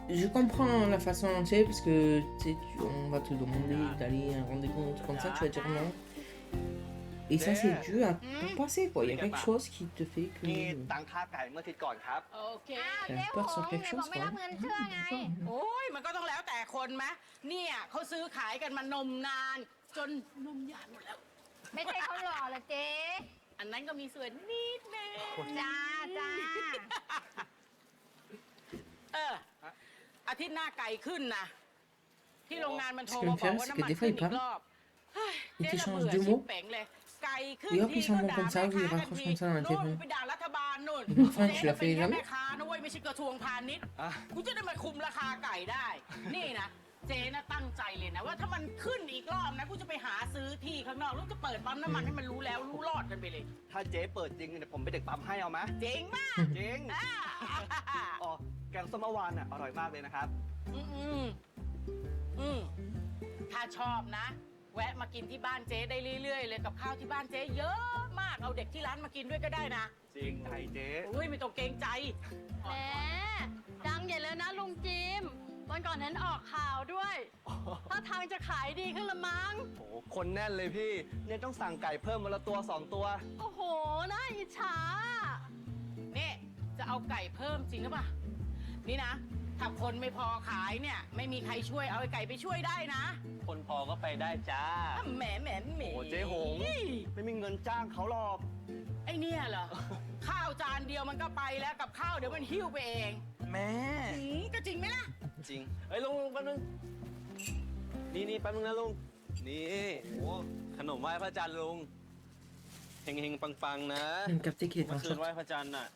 Speaker 1: Je comprends la façon dont c'est, parce que tu sais, on va te demander d'aller à un rendez-vous, un truc comme ça, tu vas dire non. Et ça, c'est dû à ton passé, quoi. Il y a quelque chose qui te fait que.
Speaker 5: นี่ตังค่าไก่เมื่ออาทิตย์ก่อนครับ
Speaker 10: โอเค
Speaker 1: T'as peur sur quelque chose,
Speaker 4: ไม่
Speaker 1: quoi.
Speaker 4: รับเงินเชื่อไง
Speaker 10: โอ้ยมันก็ต้องแล้วแต่คนไหมเนี่ยเขาซื้อขายกันมานมนาน จนนมหยาดหมดแล้ว
Speaker 4: ไม่ใช่เขาหล่อเหรอเจ๊
Speaker 10: อันนั้นก็มีส่วนนิดนึง
Speaker 4: จ้า
Speaker 10: อาทิตย์หน้าไก่ขึ้นนะ ที่โรงงานมันโทรมาบอกว่าน้ำมันขึ้นอีกรอบเฮ้ยเจ๊ระเบื่อชิบเป๋งเลย ไก่ขึ้น
Speaker 1: Et hop,
Speaker 10: ที
Speaker 1: ils
Speaker 10: ก็
Speaker 1: s'en vont
Speaker 10: ด่า
Speaker 1: comme ça,
Speaker 10: แม่
Speaker 1: ils
Speaker 10: ค้า
Speaker 1: raccrochent
Speaker 10: ที
Speaker 1: comme ça dans la
Speaker 10: โน่น
Speaker 1: téléphone.
Speaker 10: ไปด่ารัฐบาลนู่น
Speaker 1: Enfin, tu
Speaker 10: เจ๊
Speaker 1: l'as
Speaker 10: เป็น
Speaker 1: fait
Speaker 10: แค่
Speaker 1: jamais
Speaker 10: แม่ค้านะเว้ยไม่ใช่กระทรวงพาณิชย์
Speaker 5: อ่ะ
Speaker 10: กูจะได้มาคุมราคาไก่ได้ นี่นะ เจ๊นะตั้งใจเลยนะ ว่าถ้ามันขึ้นอีกรอบนะกูจะไปหาซื้อที่ข้างนอกแล้วจะเปิดปั๊มน้ำมันให้มันรู้แล้วรู้รอดกันไปเลย
Speaker 5: ถ้าเจ๊เปิดจริงเนี่ยผมไปนเด็กปั๊มให้เอาไหม
Speaker 10: เจ๋งมาก
Speaker 5: จริง อ๋อ แกงส้มเมื่อวานอ่ะอร่อยมากเลยนะครับ
Speaker 10: อืมอืมอืมถ้าชอบนะ แวะมากินที่บ้านเจ๊ได้เรื่อยๆเลยกับข้าวที่บ้านเจ๊เยอะมากเอาเด็กที่ร้านมากินด้วยก็ได้นะ
Speaker 5: จริงใจเจ๊
Speaker 10: อุ้ยไม่ต้องเกรงใจ
Speaker 11: แหมดังใหญ่เลยนะลุงจิมวันก่อนนั้นออกข่าวด้วย ถ้าทางจะขายดีขึ้นละมั้ง
Speaker 5: โอ้โหคนแน่นเลยพี่ เนี่ยต้องสั่งไก่เพิ่มวันละตัว2 ตัว
Speaker 11: โอ้โห น่าอิจฉา
Speaker 10: นี่จะเอาไก่เพิ่มจริงหรือเปล่านี่นะ ถ้าคนไม่พอขายเนี่ย ไม่มีใครช่วยเอาไอ้ไก่ไปช่วยได้นะ
Speaker 8: คนพอก็ไปได้จ้า
Speaker 10: แหมแหมแหม
Speaker 5: โอ้เจ๊หง ไม่มีเงินจ้างเขาหรอก
Speaker 10: ไอ้เนี่ยเหรอ ข้าวจานเดียวมันก็ไปแล้วกับข้าวเดี๋ยวมันหิ้วไปเอง
Speaker 5: แม่
Speaker 10: ก็จริงไหมล่ะ
Speaker 8: จริง เฮ้ยลุงแป๊บนึง นี่แป๊บนึงนะลุง นี่โอ้ขนมไหว้พระจันทร์ลุง เฮงๆปังๆนะ
Speaker 1: Il vient de capter qu'il est
Speaker 8: เมื่อ
Speaker 1: en
Speaker 8: คืน
Speaker 1: short.
Speaker 8: ไหว้พระจันทร์น่ะ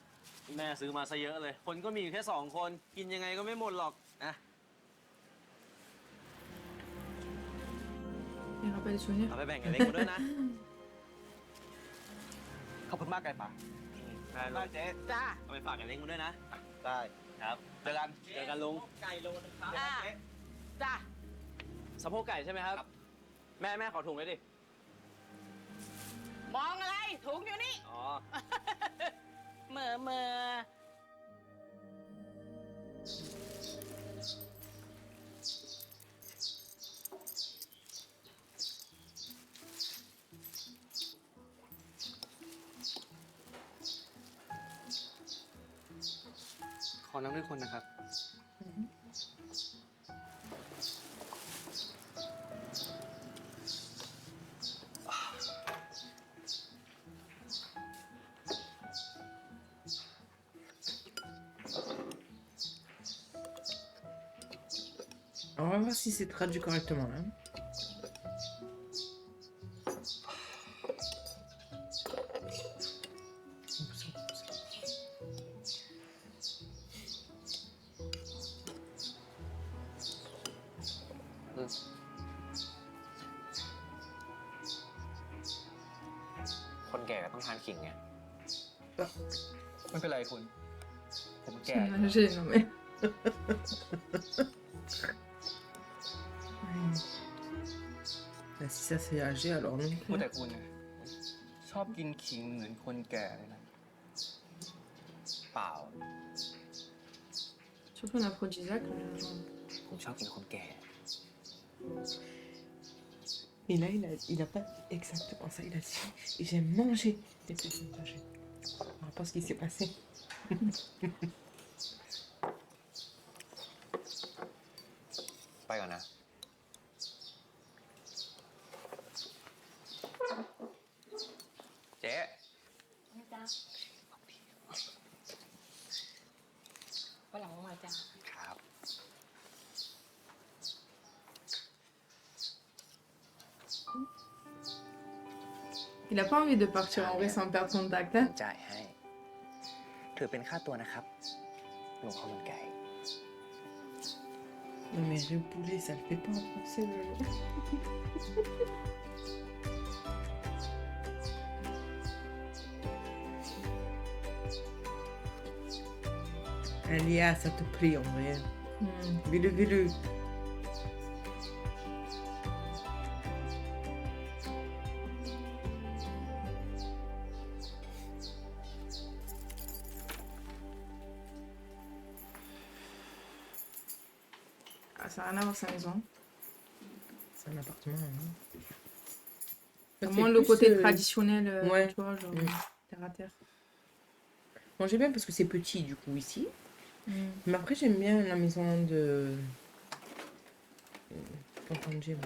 Speaker 8: แม่ซื้อมาซะเยอะเลย คนก็มีอยู่แค่2 คน กินยังไงก็ไม่หมดหรอกนะ
Speaker 2: Il rappelle les souvenirs.
Speaker 8: เอาไปแบ่งกับเล็กมาด้วยนะ
Speaker 5: ขอบคุณมากไก่ป่า
Speaker 8: ได้ลุ
Speaker 5: ได้
Speaker 8: ง
Speaker 5: เจ๊
Speaker 10: จ้า
Speaker 8: เอาไปฝากกับเล็กมาด้วยนะ
Speaker 5: ได้
Speaker 8: ครับ
Speaker 5: เจอกัน
Speaker 8: เจอกันลุง
Speaker 5: ไก่โลนึงครับ
Speaker 10: อ่าจ้า
Speaker 8: สะโพกไก่ใช่ไหมครับ แม่ขอถุงเลยดิ
Speaker 10: มองอะไรถุงอยู่นี่
Speaker 8: อ๋อ
Speaker 10: เหม่อเมื่อ
Speaker 5: ขอน้ำด้วยคนนะครับ
Speaker 1: On va voir si c'est traduit correctement là.
Speaker 9: ต้องทานขิงไง
Speaker 5: ไม่เป็นไรคุณ
Speaker 9: ผมแก่
Speaker 2: J'ai non mais.
Speaker 1: Bah, si ça c'est âgé alors non
Speaker 5: พูด
Speaker 1: plus.
Speaker 5: แต่คุณนะชอบกินขิงเหมือนคนแก่เลยนะ
Speaker 9: เปล่า
Speaker 2: Surtout un aphrodisiaque.
Speaker 9: ผมชอบกินคนแก่
Speaker 1: Et là, il a pas exactement ça. Il a dit j'ai mangé des personnes âgées. On va pas ce qui s'est passé.
Speaker 9: ไปก่อนนะ เจ๊
Speaker 10: วันหลังมาจ้า
Speaker 9: ครับ
Speaker 2: Il a pas envie de partir en vrai sans perdre contact,
Speaker 9: ผม
Speaker 2: hein.
Speaker 9: จ่ายให้ ถือเป็นค่าตัวนะครับลุงข้าวมันไก่
Speaker 1: Non mais le poulet, ça le fait pas en français. Alia, ça te prie en vrai. Vile, vile.
Speaker 2: Ah, ça n'a rien à voir sa maison.
Speaker 1: C'est un appartement. Hein.
Speaker 2: Au moins le côté
Speaker 1: plus,
Speaker 2: traditionnel,
Speaker 1: ouais.
Speaker 2: tu vois, genre terre à terre.
Speaker 1: Moi j'aime bien parce que c'est petit du coup ici. Mais après j'aime bien la maison de Tonton Jim.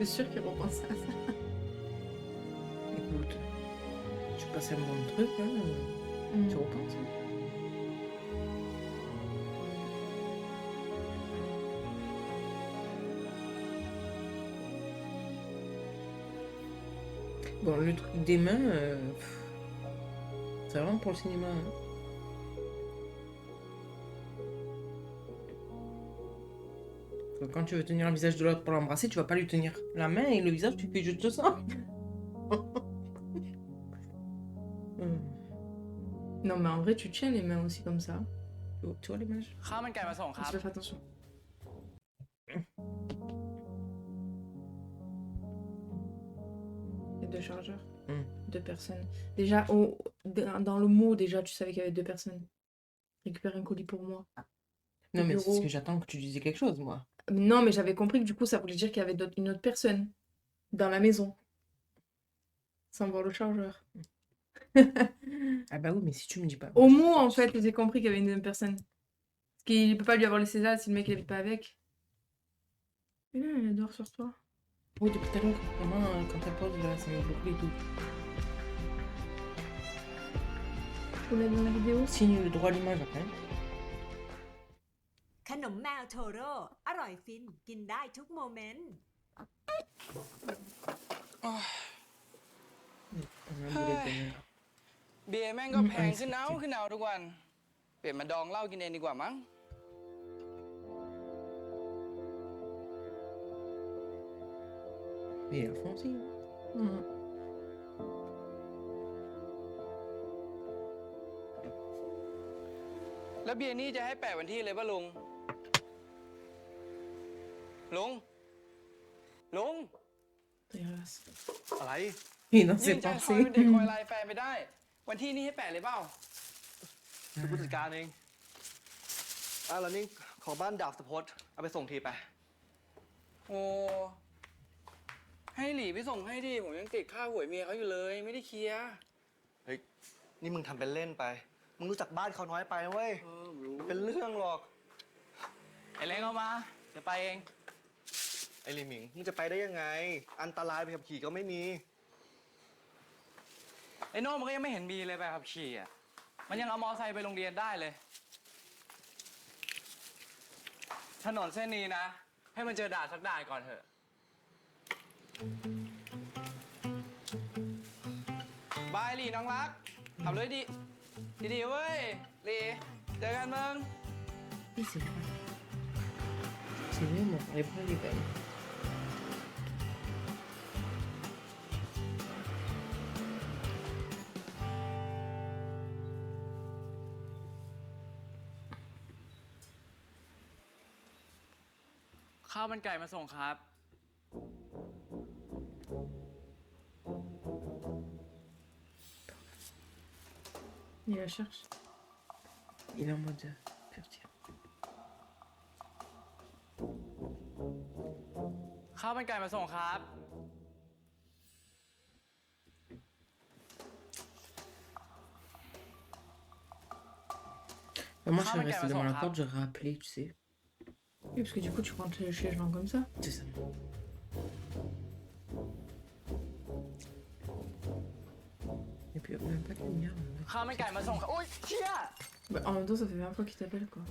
Speaker 2: C'est sûr qu'il repense à ça.
Speaker 1: Écoute, tu passes un bon truc, hein. Tu repenses. Hein. Bon, le truc des mains, c'est vraiment pour le cinéma. Hein. Quand tu veux tenir le visage de l'autre pour l'embrasser, tu vas pas lui tenir la main et le visage, tu fais juste ça.
Speaker 2: Non, mais en vrai, tu tiens les mains aussi comme ça.
Speaker 1: Tu vois l'image?
Speaker 6: ข้าวมันไก่มาส่งครับ
Speaker 2: Je fais attention. Il y a deux chargeurs. Deux personnes. Déjà, dans le mot, déjà, tu savais qu'il y avait deux personnes. Récupère un colis pour moi.
Speaker 1: Non, mais c'est
Speaker 2: Bureau.
Speaker 1: ce que j'attends que tu disais quelque chose, moi.
Speaker 2: Non, mais j'avais compris que du coup, ça voulait dire qu'il y avait une autre personne dans la maison. Sans voir le chargeur.
Speaker 1: Ah bah oui, mais si tu me dis pas.
Speaker 2: Au mot, en fait, j'ai compris qu'il y avait une personne. Parce qu'il peut pas lui avoir laissé ça si le mec il est pas avec. Mais là, elle dort sur toi.
Speaker 1: Oui, depuis tout à l'heure, maman, quand elle pose, là, ça me bloque et tout.
Speaker 2: Tu l'as dans la vidéo?
Speaker 1: Signe le droit à l'image après.
Speaker 3: ขนมแมวโทโร่อร่อยฟินกินได้ทุกโมเมนต์
Speaker 6: เบียร์แม่งก็แพงขึ้นเอาทุกวัน เปลี่ยนมาดองเหล้ากินเองดีกว่ามั้ง
Speaker 1: Mais à fond aussi. Hein.
Speaker 6: แล้วเบียร์นี่จะให้แปะวันที่เลยป่ะลุง ลุง
Speaker 2: T'as dégueulasse.
Speaker 5: อะไร
Speaker 1: Et dans
Speaker 6: ยิ่
Speaker 1: ses
Speaker 6: งใจคอยเป็นเด็ก
Speaker 1: pensées.
Speaker 6: คอยไลน์แฟนไปได้ วันที่นี้ให้แปะเลยเปล่า
Speaker 5: เดี๋ยวกูจัดการเองแล้วนี่ของบ้านดาบสะพดเอาไปส่งทีไป
Speaker 6: โอ้ ให้หลีไปส่งให้ดิ ผมยังติดค่าหวยเมียเขาอยู่เลย ไม่ได้เคลียร์
Speaker 5: เฮ้ย นี่มึงทำเป็นเล่นไป มึงรู้จักบ้านเขาน้อยไปนะเว้ย
Speaker 6: รู้
Speaker 5: เป็นเรื่องหรอก
Speaker 6: ไอ้เล้งเอามา จะไปเอง
Speaker 5: ไอ้ลิหมิง มึงจะไปได้ยังไง อันตรายไปขับขี่ก็ไม่มี
Speaker 6: ไอ้โน่มันก็ยังไม่เห็นมีเลยไปขับขี่อ่ะ มันยังเอามอไซค์ไปโรงเรียนได้เลย ถนนเส้นนี้นะ ให้มันเจอด่านสักด่านก่อนเถอะ บายหลีน้องรักขับเลยดีดีๆเว้ยหลีเจอกันมึง
Speaker 1: Oui, c'est vrai. C'est vrai, mon réponse est belle.
Speaker 6: ข้าวมันไก่มาส่งครับ
Speaker 2: Il la cherche.
Speaker 1: Il est en mode quartier.
Speaker 6: ข้าวมันไก่มาส่งครับ
Speaker 1: Moi, je
Speaker 2: Ah,
Speaker 1: serais
Speaker 2: mais
Speaker 1: restée devant la
Speaker 2: carrément,
Speaker 1: porte, j'aurais appelé, tu sais.
Speaker 2: Oui, parce que du coup, tu rentres chez les gens comme ça.
Speaker 1: C'est ça. Et puis, même pas de lumière.
Speaker 6: ข้าวมันไก่มาส่งครับ โอ๊ยเชี่ย
Speaker 2: Bah, en même temps, ça fait 20 fois qu'il t'appelle, quoi.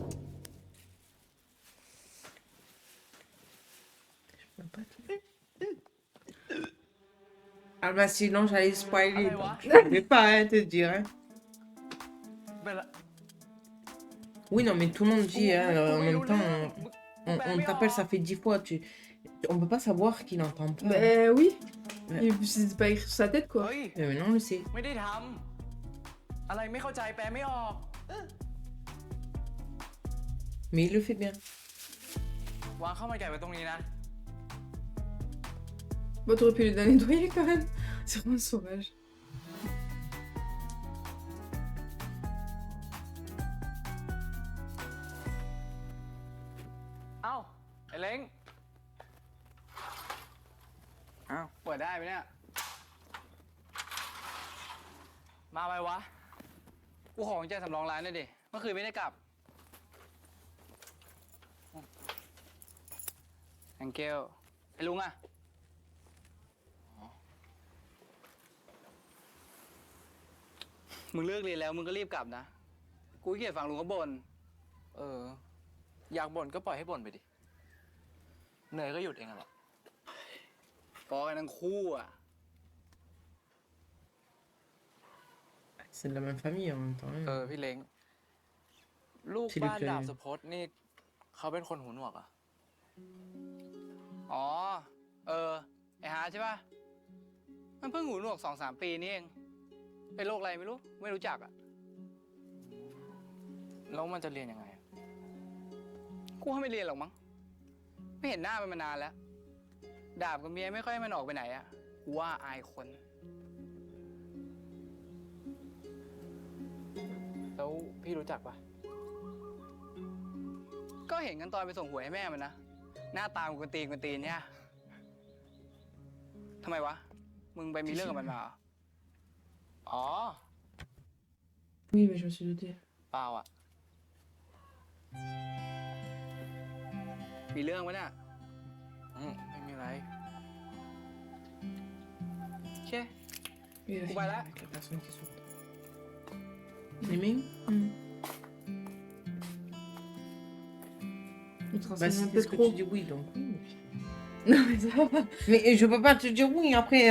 Speaker 1: Ah bah sinon, j'allais spoiler.
Speaker 6: Ah, bah,
Speaker 1: donc
Speaker 6: ouais.
Speaker 1: je vais pas te dire. Hein.
Speaker 6: เป็นละ
Speaker 1: Oui, non, mais tout le monde dit, hein, en même temps, on
Speaker 2: mais
Speaker 1: t'appelle, ça fait 10 fois. On peut pas savoir qu'il entend pas.
Speaker 2: Bah oui.
Speaker 1: Ouais.
Speaker 2: Et c'est pas écrit sur sa tête, quoi.
Speaker 6: เฮ้ย
Speaker 1: Mais maintenant, on le sait.
Speaker 6: ไม่ได้ทำ อะไรไม่เข้าใจแปลไม่ออก
Speaker 1: Mais il le fait bien.
Speaker 6: วางข้าวมันไก่ไว้ตรงนี้นะ
Speaker 2: Bah, t'aurais pu les nettoyer quand même. C'est vraiment sauvage.
Speaker 6: เอ้า ไอ้เล้งเอ้าเปิดได้ไหมเนี่ย มาไปวะ กูขอกุญแจสำรองร้านหน่อยดิ เมื่อคืนไม่ได้กลับ thank you ไอ้ลุงอะมึงเลิกเรียนแล้วมึงก็รีบกลับนะ กูขี้เกียจฟังลุงเขาบ่น
Speaker 8: อยากบ่นก็ปล่อยให้บ่นไปดิ เหนื่อยก็หยุดเองอะหรอ
Speaker 6: พอกันทั้งคู่อะ
Speaker 1: C'est de la même famille en même temps. hein.
Speaker 8: พี่เล้ง ลูก
Speaker 1: ที่
Speaker 8: บ้าน
Speaker 1: ลึกเลย
Speaker 8: ดาบสะพดนี่ เขาเป็นคนหูหนวกเหรอ่ะ
Speaker 6: อ๋อ ไอ้หาใช่ป่ะ มันเพิ่งหูหนวก2-3 ปีนี่เอง เป็นโรคอะไรไม่รู้ ไม่รู้จักอะ
Speaker 8: แล้วมันจะเรียนยังไงอะ
Speaker 6: กูให้ไม่เรียนหรอกมั้ง ไม่เห็นหน้ามันมานานแล้ว ดาบกับเมียไม่ค่อยให้มันออกไปไหนอะกูว่าอายคน
Speaker 8: แล้วพี่รู้จักปะ
Speaker 6: ก็เห็นกันตอนไปส่งหวยให้แม่มันนะ หน้าตามกวนตีนเนี่ยทำไมวะ มึงไปมีเรื่องกับมันมาเหรอ
Speaker 8: อ๋อ
Speaker 2: Oui, mais je me suis douté.
Speaker 8: เปล่าอ่ะ
Speaker 6: มีเรื่องวะเนี่ย
Speaker 8: ไม่มีอะไร
Speaker 6: โอเค
Speaker 1: Il va
Speaker 6: Bon,
Speaker 1: finir
Speaker 6: voilà.
Speaker 1: avec la personne qui saute. Liming
Speaker 2: Il te
Speaker 1: Bah,
Speaker 2: renseigne un
Speaker 1: c'est
Speaker 2: peu
Speaker 1: ce que
Speaker 2: trop.
Speaker 1: tu dis oui, donc oui.
Speaker 2: Non, mais ça va.
Speaker 1: Mais je peux pas te dire oui, après...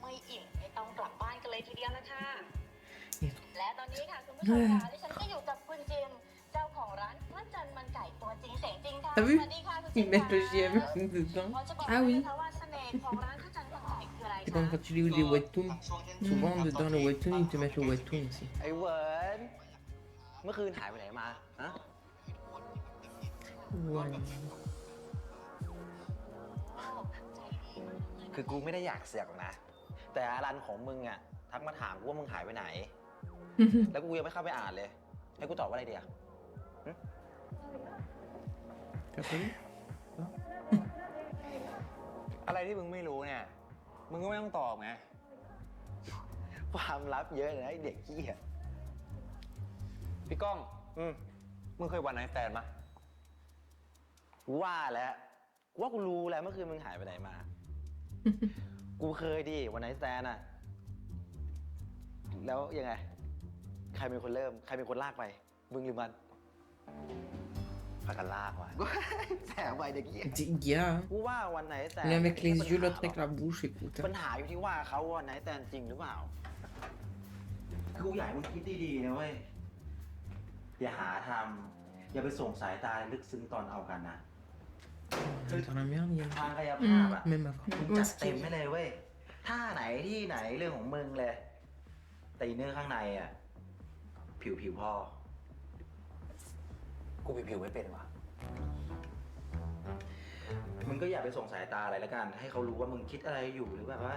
Speaker 4: ไม่อิ่มไม่ต้องกลับบ้านกันเลยทีเดียวนะคะ
Speaker 1: Il est
Speaker 4: และตอนนี้ค่ะคุณผู้ชมค่ะดิฉันก็อยู่กับคุณจิมเจ้าของร้านพระจันทร์มันไก่ตัวจริงเสียงจริงค่ะ
Speaker 1: T'as vu
Speaker 4: สวัสดีค่ะคุณจิม
Speaker 1: Ils mettent le JM dedans.
Speaker 4: พอจะบอก
Speaker 2: Ah
Speaker 4: ได้
Speaker 2: oui.
Speaker 4: ไหมคะว่าเสน่ห์ของร้านพระจันทร์มันไก่คืออะไร
Speaker 1: Et
Speaker 4: คะ
Speaker 1: donc quand tu lis les webtoons, souvent dedans le webtoon, ils te mettent le webtoon aussi.
Speaker 9: ไอ้เวิร์นเมื่อคืนหายไปไหนมา ฮะ
Speaker 1: Voilà.
Speaker 9: คื คือกูไม่ได้อยากเสือกหรอกนะ แต่อารันของมึงอ่ะทักมาถามกูว่ามึงหายไปไหน แล้วกูยังไม่เข้าไปอ่านเลย ให้กูตอบว่าอะไรดีอ่ะ อะไรที่มึงไม่รู้เนี่ย มึงก็ไม่ต้องตอบไง ความลับเยอะเลยนะไอ้เด็กขี้อ่ะพี่ก้อง มึงเคยวันไหนแฟนมะกูว่าแล้วกูว่ากูรู้แล้วเมื่อคืนมึงหายไปไหนมา กูเคยดิวันไหนแฟนอ่ะ แล้วยังไง ใครเป็นคนเริ่ม ใครเป็นคนลากไป มึงหรือมันพากันลากว่ะ แสบไปเด็กขี้
Speaker 1: Gars,
Speaker 9: กูว่าวันไหนแต่
Speaker 1: l'un avec les yeux, l'autre avec la bouche, écoute.
Speaker 9: ปัญหาอยู่ที่ว่าเขาว่าไหนแต่จริงหรือเปล่า คือกูอยากให้มึงคิดดีๆนะเว้ย อย่าหาทำอย่าไปส่งสายตาลึกซึ้งตอนเอากันนะ
Speaker 1: Dans la merde, il y a
Speaker 9: ทางกายภาพอะ
Speaker 1: même avant.
Speaker 9: มึงจัดเต็มให้เลยเว้ย ท่าไหนที่ไหนเรื่องของมึงเลย แต่เนื้อข้างในอะผิวพอ กูผิวไม่เป็นว่ะ มึงก็อย่าไปส่งสายตาอะไรแล้วกัน ให้เขารู้ว่ามึงคิดอะไรอยู่หรือแบบว่า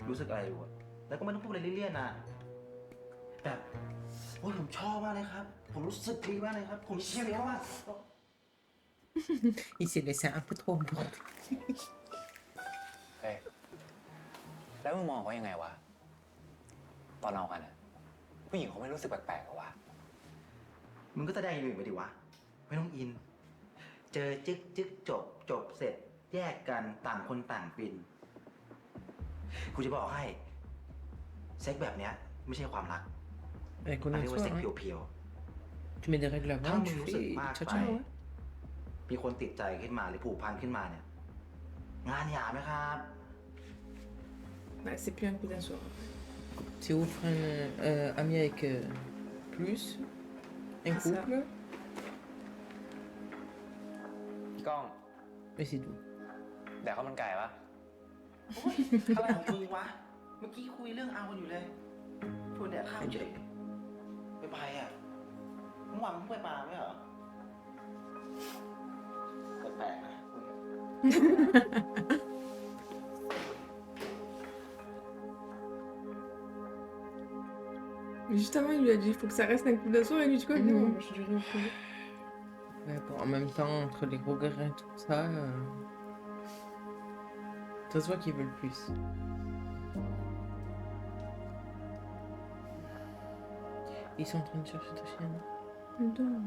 Speaker 9: รู้สึกอะไรอยู่อะแล้วก็ไม่ต้องพูดอะไรเลี่ยนๆนะแบบโอ้ยผมชอบมากเลยครับ ผมรู้สึกดีมากเลยครับ ผมเชื่อแล้วว่า
Speaker 1: Il s'est laissé un peu trop bon.
Speaker 9: เฮ้ยแล้วมึงมองเขายังไงวะ ตอนเอากันอะผู้หญิงเขาไม่รู้สึกแปลกๆหรอวะ มึงก็แสดงอย่างอื่นไปดิวะ ไม่ต้องอิน เจอจึ๊กจบเสร็จ แยกกันต่างคนต่างปินกูจะบอกให้ เซ็กแบบเนี้ยไม่ใช่ความรัก
Speaker 1: Avec
Speaker 9: มัน
Speaker 1: un
Speaker 9: เรียกว่า
Speaker 1: autre
Speaker 9: เซ็ก
Speaker 1: soir,
Speaker 9: เพียว
Speaker 1: tu mets des règles
Speaker 9: ๆ ถ้า
Speaker 1: avant,
Speaker 9: มึ
Speaker 1: tu
Speaker 9: งรู้สึก
Speaker 1: fais
Speaker 9: มากไป
Speaker 1: ciao ciao, ouais.
Speaker 9: มีคนติดใจขึ้นมาหรือผูกพันขึ้นมาเนี่ย งานหยาบไหมครับ
Speaker 2: Bah, c'est plus un coup d'un soir.
Speaker 1: Tu ouvres un ami avec plus, un
Speaker 2: C'est ça.
Speaker 1: couple,
Speaker 9: พี่ก้อง
Speaker 1: et c'est tout.
Speaker 9: แดกข้าวมันไก่ปะ อะไรของมึงวะ เมื่อกี้คุยเรื่องเอากันอยู่เลยชวนแดกข้าวเฉยไปอ่ะเมื่อวานมึงไปปลาไหมเหรอแปลกๆนะ
Speaker 2: Justement, il lui a dit, il faut que ça reste un coup d'un soir, et lui, du coup, il dit, non, moi, je dirais au fond.
Speaker 1: Ouais, bon, en même temps, entre les gros grains et tout ça, ça se voit qu'ils veulent plus. Ils sont en train de chercher ta chienne.
Speaker 2: Non.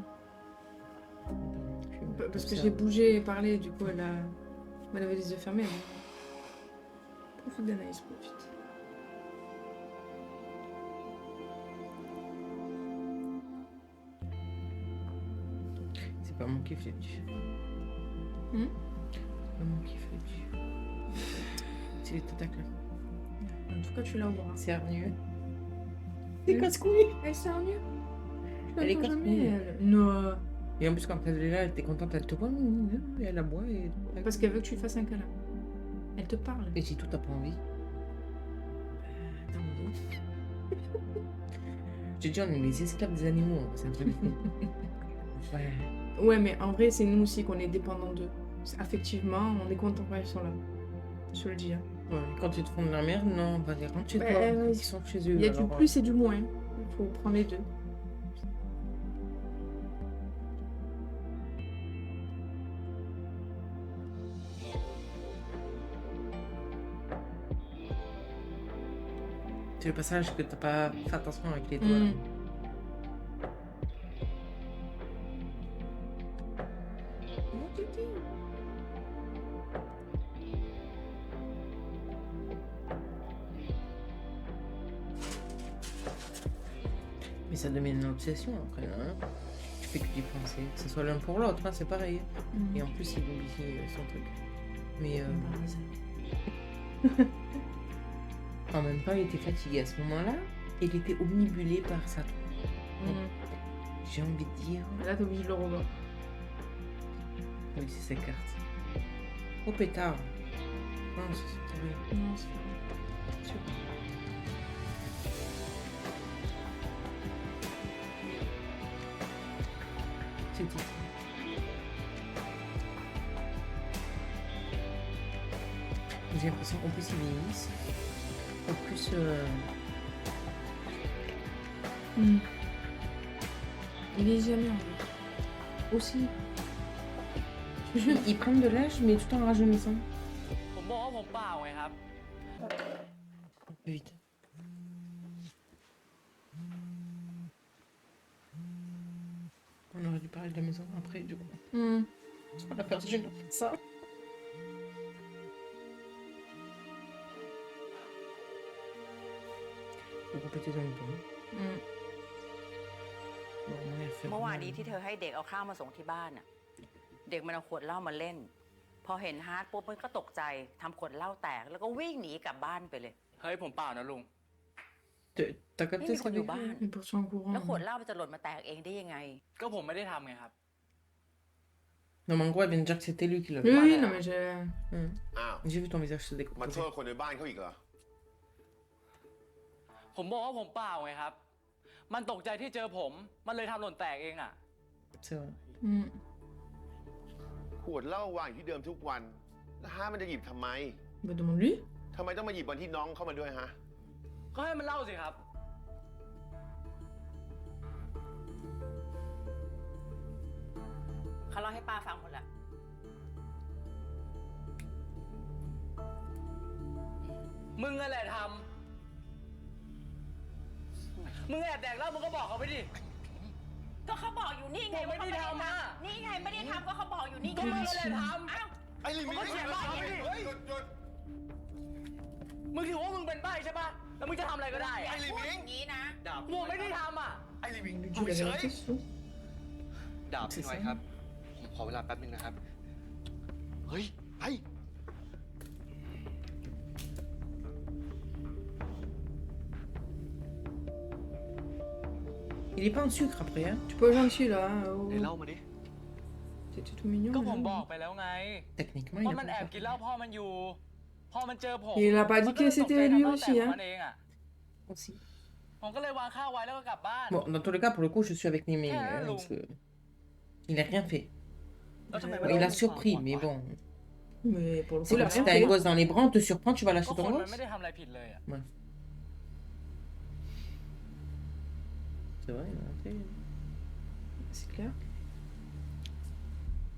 Speaker 1: Bah,
Speaker 2: Parce que j'ai bougé et parlé, du coup, elle avait les yeux fermés. Profite d'Anaïs, profite.
Speaker 1: C'est pas mon kiff les petits.
Speaker 2: Hmm?
Speaker 1: C'est pas mon kiff les petits. C'est les tentacles.
Speaker 2: En tout cas, tu l'as au bras.
Speaker 1: C'est hargneux. C'est casse-couille.
Speaker 2: Elle s'est hargneux.
Speaker 1: Elle est
Speaker 2: Jamais,
Speaker 1: casse-couille.
Speaker 2: elle. Non.
Speaker 1: Et en plus, quand elle est là, elle était contente, elle te voit, et elle aboie et...
Speaker 2: Parce qu'elle veut que tu lui fasses un câlin. Elle te parle.
Speaker 1: Et si tout t'as pas envie. Dans mon dos. J'ai dit, on est les esclaves des animaux, c'est un truc de fou. Ouais.
Speaker 2: Ouais, mais en vrai, c'est nous aussi qu'on est dépendants d'eux. Affectivement, on est content quand ils sont là. Je te le dis. Hein.
Speaker 1: Ouais, quand tu te fous de la merde, non, on va dire rentre chez
Speaker 2: Bah,
Speaker 1: toi. Ils sont chez eux.
Speaker 2: Il y a
Speaker 1: alors,
Speaker 2: du plus et du moins. Il faut prendre les deux.
Speaker 1: C'est le passage que t'as pas fait attention avec les doigts.
Speaker 2: Mm.
Speaker 1: Mais ça devient une obsession après, hein. Tu fais que d'y penser. Que ce soit l'un pour l'autre, hein, c'est pareil.
Speaker 2: Mm.
Speaker 1: Et en plus, il oublie son truc. Mais en même temps, il était fatigué à ce moment-là. Et il était omnibulé par sa troupe. J'ai envie de dire...
Speaker 2: Là, t'es obligé de le revoir.
Speaker 1: Oui, c'est sa carte. Oh, pétard. Non, c'est terrible.
Speaker 2: Non, c'est pas
Speaker 1: Sûr. C'est Titi. J'ai l'impression qu'en plus ils vieillissent. En plus,
Speaker 2: Il est jamais en fait.
Speaker 1: aussi. Ils prennent de l'âge, mais tout en rajeunissant.
Speaker 6: ผมบอกว่าผมเปล่าไงครับ
Speaker 1: Vite. On aurait dû parler de la maison après, du coup. On a perdu une heure pour ça. Faut compléter dans le temps. Bon, on a fait
Speaker 10: เมื่อวาน
Speaker 1: vraiment-
Speaker 10: นี้ที่เธอให้เด็กเอาข้าวมาส่งที่บ้านน่ะ เด็กมันเอาขวดเหล้ามาเล่น พอเห็นฮาร์ดปุ๊บมันก็ตกใจทำขวดเหล้าแตกแล้วก็วิ่งหนีกลับบ้านไปเลย
Speaker 6: เฮ้ยผมเปล่านะลุง
Speaker 1: T'as
Speaker 10: ไม่
Speaker 1: capté
Speaker 10: มี
Speaker 1: ce
Speaker 10: คนอยู่
Speaker 1: qu'elle
Speaker 10: บ้าน
Speaker 1: dit?
Speaker 2: Mais pourtant au courant.
Speaker 10: แล้วขวดเหล้ามันจะหล่นมาแตกเองได้ยังไง
Speaker 6: ก็ผมไม่ได้ทำไงครับ
Speaker 1: Non, mais en gros, elle vient de dire que c'était lui qui l'avait
Speaker 2: Oui,
Speaker 1: fait.
Speaker 2: oui, non, mais j'ai.
Speaker 12: อ้าว
Speaker 1: J'ai vu ton visage se
Speaker 12: มา
Speaker 1: décomposer.
Speaker 12: โทษคนในบ้านเขาอีกเหรอ
Speaker 6: ผมบอกว่าผมเปล่าไงครับ มันตกใจที่เจอผม มันเลยทำหล่นแตกเองอ่ะ
Speaker 1: C'est vrai.
Speaker 12: ขวดเหล้าวางอยู่ที่เดิมทุกวัน แล้วฮะมันจะหยิบทำไม
Speaker 2: Bah, demande-lui.
Speaker 12: ทำไมต้องมาหยิบวันที่น้องเข้ามาด้วยฮะ
Speaker 6: ก็ให้มันเล่าสิครับ
Speaker 10: เขาเล่าให้ป้าฟังหมดแล้ว
Speaker 6: มึงนั่นแหละทำ มึงแอบแดกเหล้ามึงก็บอกเขาไปดิ
Speaker 10: ก็เขาบอกอยู่นี่ไง
Speaker 6: ผมไม่ได้ทำนะ
Speaker 10: นี่ไงไม่ได้ทำก็เขาบอกอยู่นี่ไง
Speaker 6: ก็มึงนั่นแหละทำ
Speaker 10: อ้าว
Speaker 12: ไอ้ลิมิ
Speaker 6: มึงก็เขียนว่าเขาไปดิ
Speaker 12: เฮ้ยหยุดหยุด
Speaker 6: มึงถือว่ามึงเป็นใบ้ใช่ปะแล้วมึงจะทำอะไรก็ได้
Speaker 12: ไอ้
Speaker 6: อะ
Speaker 12: ลิ
Speaker 10: พูด
Speaker 12: มิ
Speaker 10: อง ย่างนี้นะ
Speaker 5: ดาบ
Speaker 6: กูไม่ได้ทำอ่ะ
Speaker 12: ไอ้ลิมิง
Speaker 2: Il
Speaker 12: อยู่
Speaker 2: lui dit
Speaker 12: เฉ
Speaker 2: la
Speaker 12: ย
Speaker 2: vérité, c'est tout.
Speaker 5: ดาบพี่น้อยครับ ผมขอเวลาแป๊บนึงนะครับ เฮ้ยไอ้
Speaker 1: Il est pas en sucre après, hein.
Speaker 2: Tu peux aller dessus là. Hein,
Speaker 5: ไหนเล่ามาดิ
Speaker 2: T'étais tout mignon.
Speaker 6: ก็ผม
Speaker 2: là.
Speaker 6: บอกไปแล้วไง
Speaker 1: Techniquement,
Speaker 6: เพ
Speaker 1: il a
Speaker 6: ราะมันแอบ
Speaker 1: pas
Speaker 6: กินเหล้าพ่อมันอยู่ พอมันเจอผม
Speaker 2: Et il a pas dit
Speaker 6: มัน
Speaker 2: que
Speaker 6: ก็เลยตก
Speaker 2: c'était
Speaker 6: ใจ
Speaker 2: lui
Speaker 6: ทำเหล้า
Speaker 2: aussi,
Speaker 6: แตกของ
Speaker 2: hein.
Speaker 6: มันเองอ่ะ
Speaker 1: aussi.
Speaker 6: ผมก็เลยวางข้าวไว้แล้วก็กลับบ้าน
Speaker 1: Bon, dans tous les cas, pour le coup, je suis avec Miming.
Speaker 6: Ah,
Speaker 1: Hein,
Speaker 6: long.
Speaker 1: parce que... Il a rien fait.
Speaker 6: แล้วทำไม
Speaker 1: Il a surpris, mais bon.
Speaker 2: Mais pour le coup,
Speaker 1: C'est
Speaker 2: il a
Speaker 1: comme si
Speaker 2: rien
Speaker 1: t'as un
Speaker 2: fait.
Speaker 1: gosse dans les bras, on te surprend, tu vas
Speaker 6: ก็
Speaker 1: lâcher
Speaker 6: ค
Speaker 1: ton
Speaker 6: นมัน
Speaker 1: gosse.
Speaker 6: ไม่ได้ทำอะไรผิดเลยอ่ะ
Speaker 1: C'est vrai, il a rien fait.
Speaker 2: C'est clair.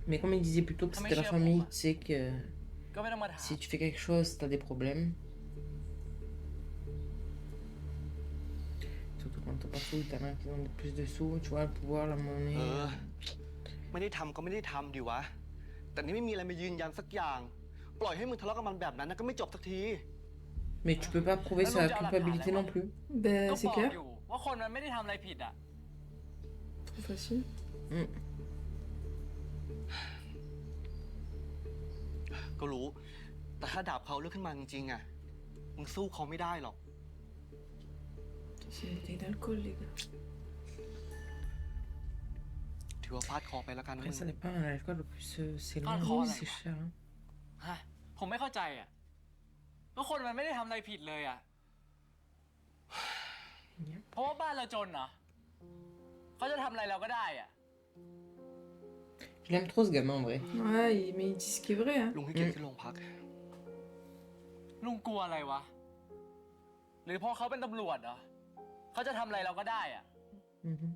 Speaker 1: Mais comme il disait plutôt que
Speaker 6: Ah, mais
Speaker 1: c'était la
Speaker 6: cher
Speaker 1: famille,
Speaker 6: pour
Speaker 1: tu sais que
Speaker 6: ก็ไม่ต้องมาถาม
Speaker 1: si tu fais quelque chose, t'as des problèmes. Surtout quand t'as pas tout, t'en as qui ont plus de sous, tu vois, le pouvoir, la
Speaker 5: เอ
Speaker 1: monnaie.
Speaker 5: อ ไม่ได้ทำก็ไม่ได้ทำดิวะ แต่นี่ไม่มีอะไรมายืนยันสักอย่าง ปล่อยให้มึงทะเลาะกับมันแบบนั้นนะก็ไม่จบสักที
Speaker 1: Mais tu peux pas prouver sa culpabilité non plus.
Speaker 6: ก็
Speaker 2: Ben,
Speaker 6: บ
Speaker 2: c'est
Speaker 6: อก
Speaker 2: clair.
Speaker 6: อยู่ว่าคนมันไม่ได้ทำอะไรผิดอ่ะ
Speaker 2: Trop facile.
Speaker 5: ก็รู้ แต่ถ้าดาบเขาเลือกขึ้นมาจริงๆอะมึงสู้เขาไม่ได้หรอก
Speaker 2: C'est une bouteille d'alcool, les gars.
Speaker 5: ถือว่าฟาดคอไปแล้วกันนะ
Speaker 1: Après,
Speaker 5: มึง
Speaker 1: ça dépend, l'alcool, le plus c'est
Speaker 6: Ah,
Speaker 1: long,
Speaker 6: le
Speaker 1: c'est cher. Hein.
Speaker 6: ฮะ ผมไม่เข้าใจอ่ะ ก็คนมันไม่ได้ทำอะไรผิดเลยอ่ะ เพราะว่าบ้านเราจนเหรอ เขาจะทำอะไรเราก็ได้อ่ะ
Speaker 1: Je l'aime trop ce gamin en vrai.
Speaker 2: Ouais, mais il dit ce qui est vrai, hein.
Speaker 5: ลุงให้เกียรติที่โรงพัก
Speaker 6: ลุงกลัวอะไรวะ หรือเพราะเขาเป็นตำรวจเหรอ เขาจะทำอะไรเราก็ได้อ่ะ
Speaker 1: Mhm.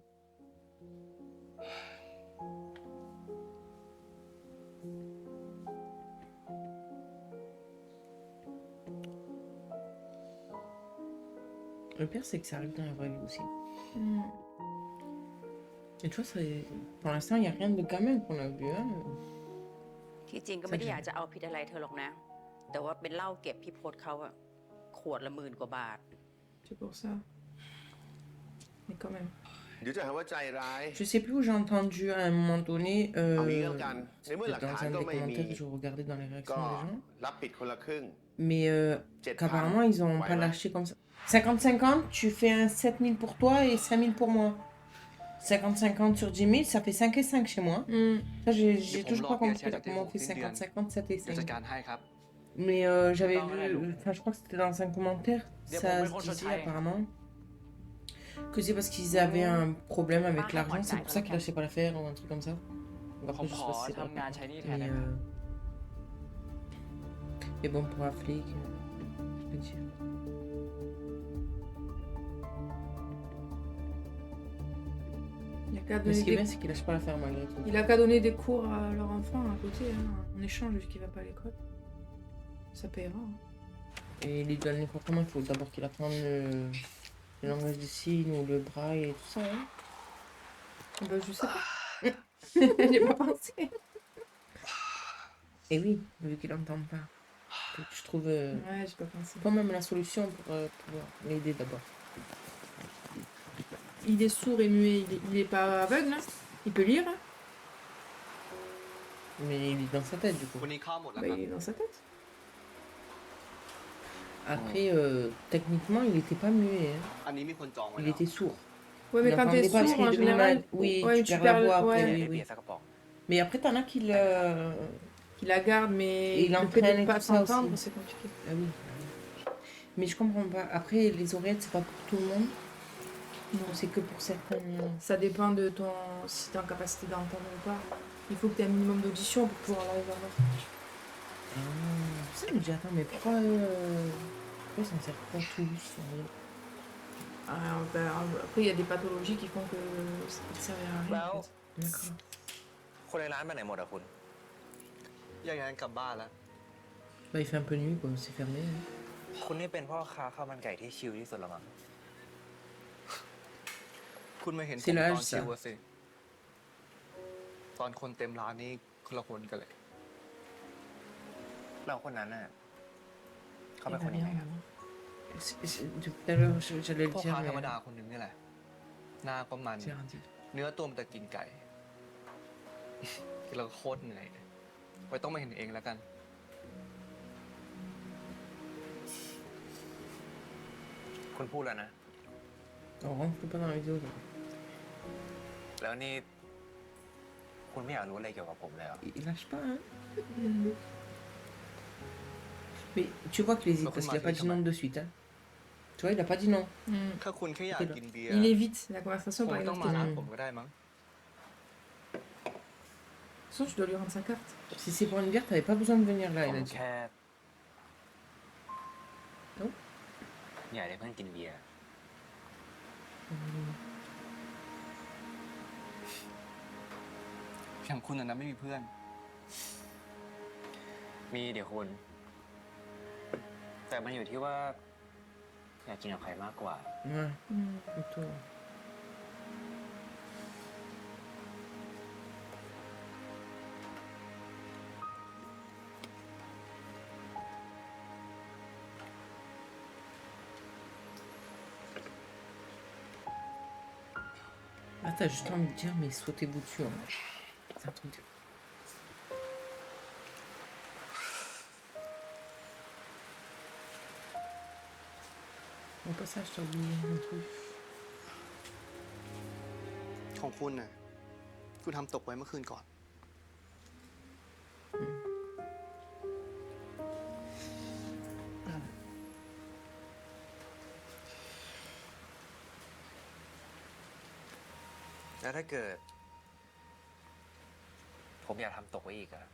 Speaker 1: Le pire, c'est que ça arrive dans la vraie vie aussi. Et tu vois, pour l'instant, il n'y a rien de gamin qu'on a vu. Hein.
Speaker 10: ที่จริงก็ไม่ได้อยากจะเอาผิดอะไรเธอหรอกนะ แต่ว่าเป็นเหล้าเก็บที่โพสต์เขาอะขวดละ10,000 กว่าบาท
Speaker 2: C'est pour ça. Mais quand même.
Speaker 12: เดี๋ยวจะหาว่าใจร้าย
Speaker 1: Je sais plus où j'ai entendu à un moment donné,
Speaker 12: Ah oui, regarde. Mais moi, la
Speaker 1: dans un
Speaker 12: carte,
Speaker 1: des
Speaker 12: mais
Speaker 1: commentaires
Speaker 12: mi-
Speaker 1: que je regardais dans les
Speaker 12: ก็
Speaker 1: réactions des gens,
Speaker 12: รับผิดคนละครึ่ง
Speaker 1: mais qu'apparemment ils ont
Speaker 12: Ouais,
Speaker 1: pas
Speaker 12: ouais.
Speaker 1: lâché comme ça. 50-50, tu fais un 7 000 pour toi et 5 000 pour moi. 50-50 sur 10 000, ça fait 5 et 5 chez moi. Ça, j'ai toujours pas compris là, comment on fait 50-50, 7 et
Speaker 5: เดี๋ยวจัด
Speaker 1: 5.
Speaker 5: การให้ครับ
Speaker 1: Mais j'avais
Speaker 6: Attends,
Speaker 1: vu,
Speaker 6: Renaud.
Speaker 1: enfin je crois que c'était dans un commentaire,
Speaker 6: Des
Speaker 1: ça
Speaker 6: bons
Speaker 1: se
Speaker 6: mélanges de
Speaker 1: disait
Speaker 6: taille.
Speaker 1: apparemment que c'est parce qu'ils avaient un problème avec l'argent, c'est pour ça qu'ils lâchaient pas l'affaire ou un truc comme ça. Donc
Speaker 6: ผม
Speaker 1: après, je
Speaker 6: ข
Speaker 1: sais
Speaker 6: อ
Speaker 1: pas si c'est vrai.
Speaker 6: ทำงานใช้หนี่แทน
Speaker 1: Mais,
Speaker 6: นะครับ
Speaker 1: Mais bon, pour un flic, je peux dire.
Speaker 2: Il a qu'à
Speaker 1: Mais
Speaker 2: donner
Speaker 1: ce qui est
Speaker 2: des...
Speaker 1: bien, c'est qu'il lâche pas l'affaire malgré tout.
Speaker 2: Il a qu'à donner des cours à leur enfant à côté, hein, en échange, vu qu'il va pas à l'école. Ça paiera. Hein.
Speaker 1: Et il lui donne les cours comment il faut d'abord qu'il apprenne le langage des signes ou le braille et tout ça. Hein.
Speaker 2: Bah, je sais pas. J'ai pas pensé.
Speaker 1: Et oui, vu qu'il n'entend pas. Faut que je trouve
Speaker 2: Ouais, j'ai pas pensé.
Speaker 1: quand même la solution pour pouvoir l'aider d'abord.
Speaker 2: Il est sourd et muet, il est pas aveugle, hein. Il peut lire, hein.
Speaker 1: Mais il est dans sa tête du coup.
Speaker 8: วันนี้ข้าวหมดแล้ว
Speaker 2: Bah,
Speaker 8: ครับ
Speaker 2: il est dans sa tête.
Speaker 1: Après, techniquement, il était pas muet. Hein.
Speaker 8: อันนี้มีคนจองไว้
Speaker 1: Il
Speaker 8: แล้ว
Speaker 1: était sourd.
Speaker 2: Ouais, mais
Speaker 1: Il
Speaker 2: quand t'es
Speaker 1: entendait pas parce
Speaker 2: sourd, en
Speaker 1: qu'il
Speaker 2: général...
Speaker 1: Oui,
Speaker 2: ouais,
Speaker 1: tu perds la voix après,
Speaker 2: ouais,
Speaker 1: oui,
Speaker 9: เบี
Speaker 1: oui.
Speaker 9: ยร์สักกระป๋อง
Speaker 1: Mais après, t'en as
Speaker 2: qui la garde, mais
Speaker 1: Et il
Speaker 2: le fait
Speaker 1: entraîne
Speaker 2: de
Speaker 1: et
Speaker 2: pas
Speaker 1: tout ça
Speaker 2: s'entendre,
Speaker 1: aussi.
Speaker 2: c'est compliqué.
Speaker 1: Ah oui. Mais je comprends pas. Après, les oreillettes, c'est pas pour tout le monde. Non, c'est que pour certains.
Speaker 2: Ça dépend de ton... si t'es en capacité d'entendre ou pas. Il faut que t'aies un minimum d'audition pour pouvoir l'arriver à voir.
Speaker 1: Ça me dit, attends, mais pourquoi ils s'en servent pas tous
Speaker 2: Après, il y a des pathologies qui font que ça ne sert à rien.
Speaker 9: แล้ว
Speaker 2: En fait.
Speaker 1: D'accord.
Speaker 9: คนในร้านไปไหนหมดอะคุณ
Speaker 8: แยกย้ายกันกลับบ้านแล้ว
Speaker 1: Bah, il fait un peu nuit, quoi. C'est fermé. Hein.
Speaker 9: คุณนี่เป็นพ่อค้าข้าวมันไก่ที่ชิลที่สุดละมั้ง
Speaker 8: คุณมาเห็นผม
Speaker 1: C'est
Speaker 8: ต
Speaker 1: l'âge,
Speaker 8: อนชิว
Speaker 1: ça.
Speaker 8: อะสิ ตอนคนเต็มร้านนี่คนละคนกันเลย
Speaker 9: เราคนนั้นน่ะเขา
Speaker 1: Il
Speaker 9: เป็น
Speaker 1: va
Speaker 9: คนยังไง
Speaker 1: bien,
Speaker 9: ครับ
Speaker 1: maman. Tout à l'heure, j'allais le
Speaker 8: พ่อ
Speaker 1: dire.
Speaker 8: ค้าธรรม
Speaker 1: Mais...
Speaker 8: ดาคนหนึ่งนี่แหละ หน้าก็มัน
Speaker 1: J'ai rien dit.
Speaker 8: เนื้อตัวมันแต่กินไก่ กินแล้วก็โคตรเหนื่อยไว้ต้องมาเห็นเองแล้วกัน
Speaker 9: คุณพูดแล้วนะ
Speaker 1: On rentre pas dans la vidéo. Là.
Speaker 9: แล้วนี่ คุณไม่อยากรู้อะไรเกี่ยวกับผมเลยเหรอ
Speaker 1: Il lâche pas, hein. Mais tu vois qu'il hésite parce qu'il a pas dit non de suite. Hein. Tu vois, il a pas dit non.
Speaker 8: ถ้าคุณแค่อยากกินเบียร์
Speaker 2: Il évite la conversation
Speaker 8: คง
Speaker 2: par
Speaker 8: ไม่
Speaker 2: une
Speaker 8: ต้อง
Speaker 2: autre
Speaker 8: มาร้าน
Speaker 2: question.
Speaker 8: ผมก็ได้มั้ง
Speaker 2: De toute façon, je dois lui rendre sa carte.
Speaker 1: Si c'est pour une bière, t'avais pas besoin de venir là,
Speaker 9: ผ
Speaker 1: il
Speaker 9: ม
Speaker 1: a dit.
Speaker 9: แค่
Speaker 1: Non
Speaker 9: อยากได้เพื่อนกินเบียร์
Speaker 8: อย่างคุณนะไม่มีเพื่อน
Speaker 9: มีเดี๋ยวคุณ แต่มันอยู่ที่ว่า อยากกินกับใครมากกว่า
Speaker 1: Ouais. Plutôt. Ah, t'as juste envie de dire, mais sautez-vous dessus. Hein. C'est un truc de... Au passage, t'as oublié un truc.
Speaker 8: ของคุณน่ะ คุณทำตกไว้เมื่อคืนก่อน
Speaker 9: แล้วถ้าเกิด ผมอยากทำตกไว้อีกอะ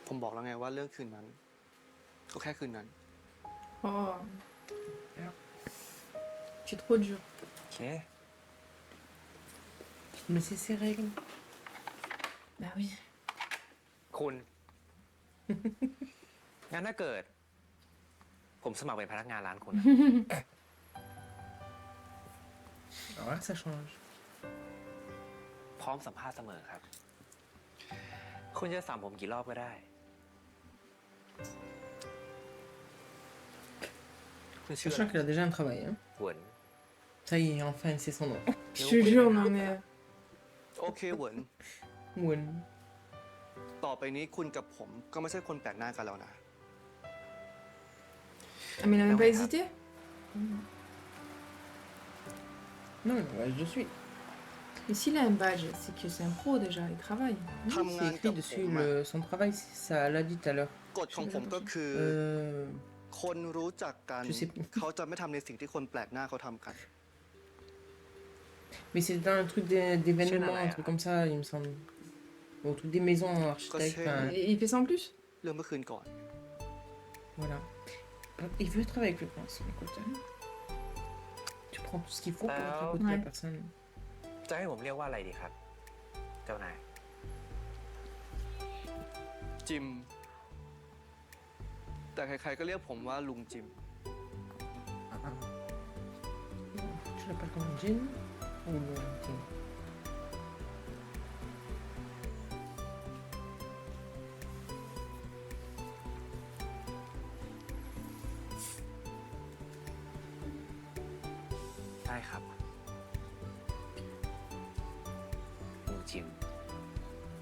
Speaker 8: ผมบอกแล้วไงว่าเรื่องคืนนั้น ก็แค่คืนนั้น
Speaker 2: Oh. Tu es trop dur.
Speaker 9: โอเค
Speaker 1: Mais c'est ses règles.
Speaker 2: Bah oui.
Speaker 9: คุณ งั้นถ้าเกิด ผมสมัครเป็นพนักงานร้านคุณอะ
Speaker 1: Alors là, ça change.
Speaker 9: พร้อมสัมภาษณ์เสมอครับ คุณจะสั่งผมกี่รอบก็ได้
Speaker 8: คุณเชื่อ
Speaker 1: Sachant qu'il a déjà un travail. Hein.
Speaker 9: หวน
Speaker 1: Ça y est, enfin, c'est son nom.
Speaker 2: Je te jure, non mais...
Speaker 8: โอเคเหวิน
Speaker 1: Moon.
Speaker 8: ต่อไปนี้คุณกับผมก็ไม่ใช่คนแปลกหน้ากันแล้วนะ
Speaker 2: Ah, mais il a même pas hésité.
Speaker 1: Non, ouais, je suis.
Speaker 2: Et s'il a un badge, c'est que c'est un pro déjà, il travaille.
Speaker 1: Oui, c'est écrit dessus son travail, ça l'a dit tout à l'heure.
Speaker 8: กฎของผมก็คือ คนรู้จักกัน
Speaker 1: Je sais pas.
Speaker 8: เขาจะไม่ทำในสิ่งที่คนแปลกหน้าเขาทำกัน
Speaker 1: Mais c'est dans un truc d'événement, un truc comme ça, il me semble. Au truc des maisons architectes. Enfin,
Speaker 2: Et il fait ça en plus?
Speaker 5: เรื่องเมื่อคืนก่อน
Speaker 1: voilà. Il veut travailler avec le prince. Écoute, hein. Tu prends tout ce qu'il faut pour être à côté de la
Speaker 2: Ouais.
Speaker 1: personne.
Speaker 9: จะให้ผมเรียกว่าอะไรดีครับ เจ้านาย
Speaker 5: จิม แต่ใครๆก็เรียกผมว่าลุงจิม
Speaker 1: Tu l'appelles comme Jim ou Jim?
Speaker 9: ได้ครับลุงจิม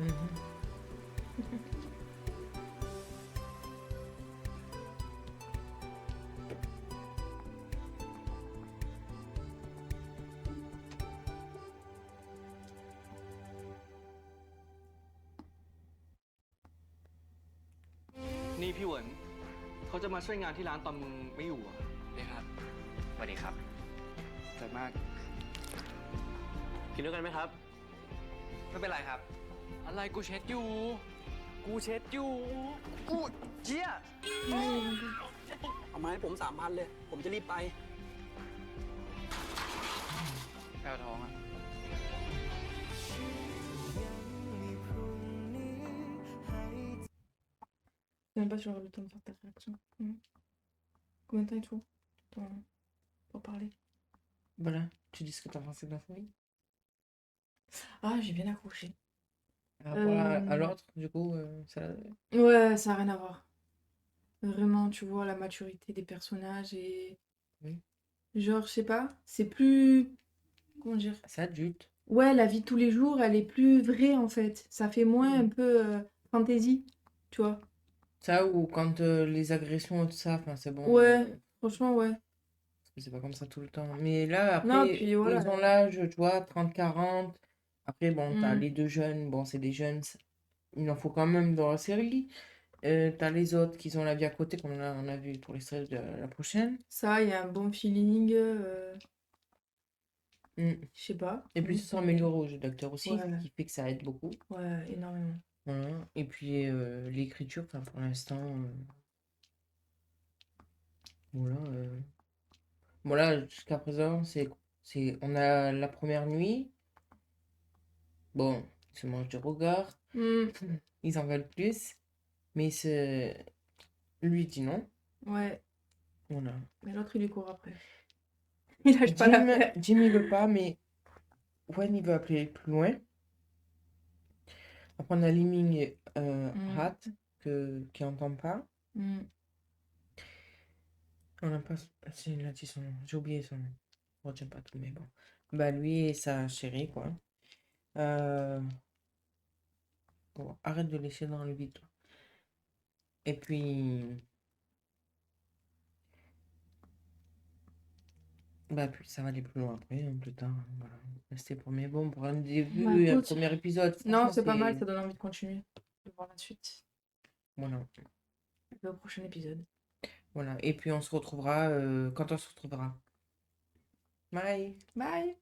Speaker 1: Mhm.
Speaker 5: นี่พี่เหวินเขาจะมาช่วยงานที่ร้านตอนมึงไม่อยู่อ่ะ
Speaker 9: นี่ครับสวัสดีครับ
Speaker 5: แต่มาก
Speaker 8: กินด้วยกันไหมครับ
Speaker 9: ไม่เป็นไรครับ
Speaker 6: อะไรกูเช็ดอยู่ กูเช็ดอยู่
Speaker 8: กูเจี๊ยเอามาให้ผม3,000เลย ผมจะรีบไป
Speaker 6: แก้วท้องอ่ะ
Speaker 2: Je sais même pas si j'aurai le temps de faire ta réaction. Combien de temps il te faut pour parler?
Speaker 1: Voilà. Tu dis ce que t'as pensé de la série.
Speaker 2: Ah, j'ai bien accroché.
Speaker 1: Par rapport à l'autre, du coup, ça...
Speaker 2: Ouais, ça n'a rien à voir. Vraiment, tu vois la maturité des personnages et...
Speaker 1: Oui.
Speaker 2: Genre, je sais pas, c'est plus... Comment dire?
Speaker 1: C'est adulte.
Speaker 2: Ouais, la vie de tous les jours, elle est plus vraie en fait. Ça fait moins un peu fantasy, tu vois.
Speaker 1: Ça, ou quand les agressions et tout ça, enfin, c'est bon.
Speaker 2: Ouais, franchement, ouais.
Speaker 1: Parce que c'est pas comme ça tout le temps. Mais là,
Speaker 2: Non,
Speaker 1: après,
Speaker 2: puis voilà.
Speaker 1: ils ont l'âge, tu vois, 30-40. Après, bon, t'as
Speaker 2: Mm.
Speaker 1: les deux jeunes. Bon, c'est des jeunes. Il en faut quand même dans la série. T'as les autres qui ont la vie à côté, comme là, on a vu pour l'extrait de la prochaine.
Speaker 2: Ça, il y a un bon feeling.
Speaker 1: Mm.
Speaker 2: Je sais pas.
Speaker 1: Et puis, ils se sont améliorés au jeu d'acteur aussi,
Speaker 2: Ouais.
Speaker 1: ce qui fait que ça aide beaucoup.
Speaker 2: Ouais, énormément.
Speaker 1: Voilà. Et puis, l'écriture, enfin, pour l'instant... Voilà. Voilà, jusqu'à présent, on a la première nuit. Bon, ils se mangent du regard.
Speaker 2: Mm.
Speaker 1: Ils en veulent plus. Mais lui dit non.
Speaker 2: Ouais.
Speaker 1: Voilà.
Speaker 2: Mais l'autre, il lui court après. Il lâche pas l'affaire.
Speaker 1: Jim, il veut pas, mais Wen, il veut appeler plus loin. Après, on a Liming et Hat, qui n'entend pas.
Speaker 2: Mm.
Speaker 1: On n'a pas... Il a dit son nom. J'ai oublié son nom. Je retiens pas tout, mais bon. Bah, lui et sa chérie, quoi. Bon, arrête de laisser dans le vide, toi. Et puis... Bah, puis ça va aller plus loin après, hein, plus tard. Voilà. C'était le premier bon pour un début,
Speaker 2: Bah,
Speaker 1: un
Speaker 2: écoute.
Speaker 1: premier épisode.
Speaker 2: Non,
Speaker 1: Franchement,
Speaker 2: c'est pas mal, ça donne envie de continuer. De voir la suite.
Speaker 1: Voilà.
Speaker 2: Le prochain épisode.
Speaker 1: Voilà. Et puis on se retrouvera quand on se retrouvera. Bye.
Speaker 2: Bye.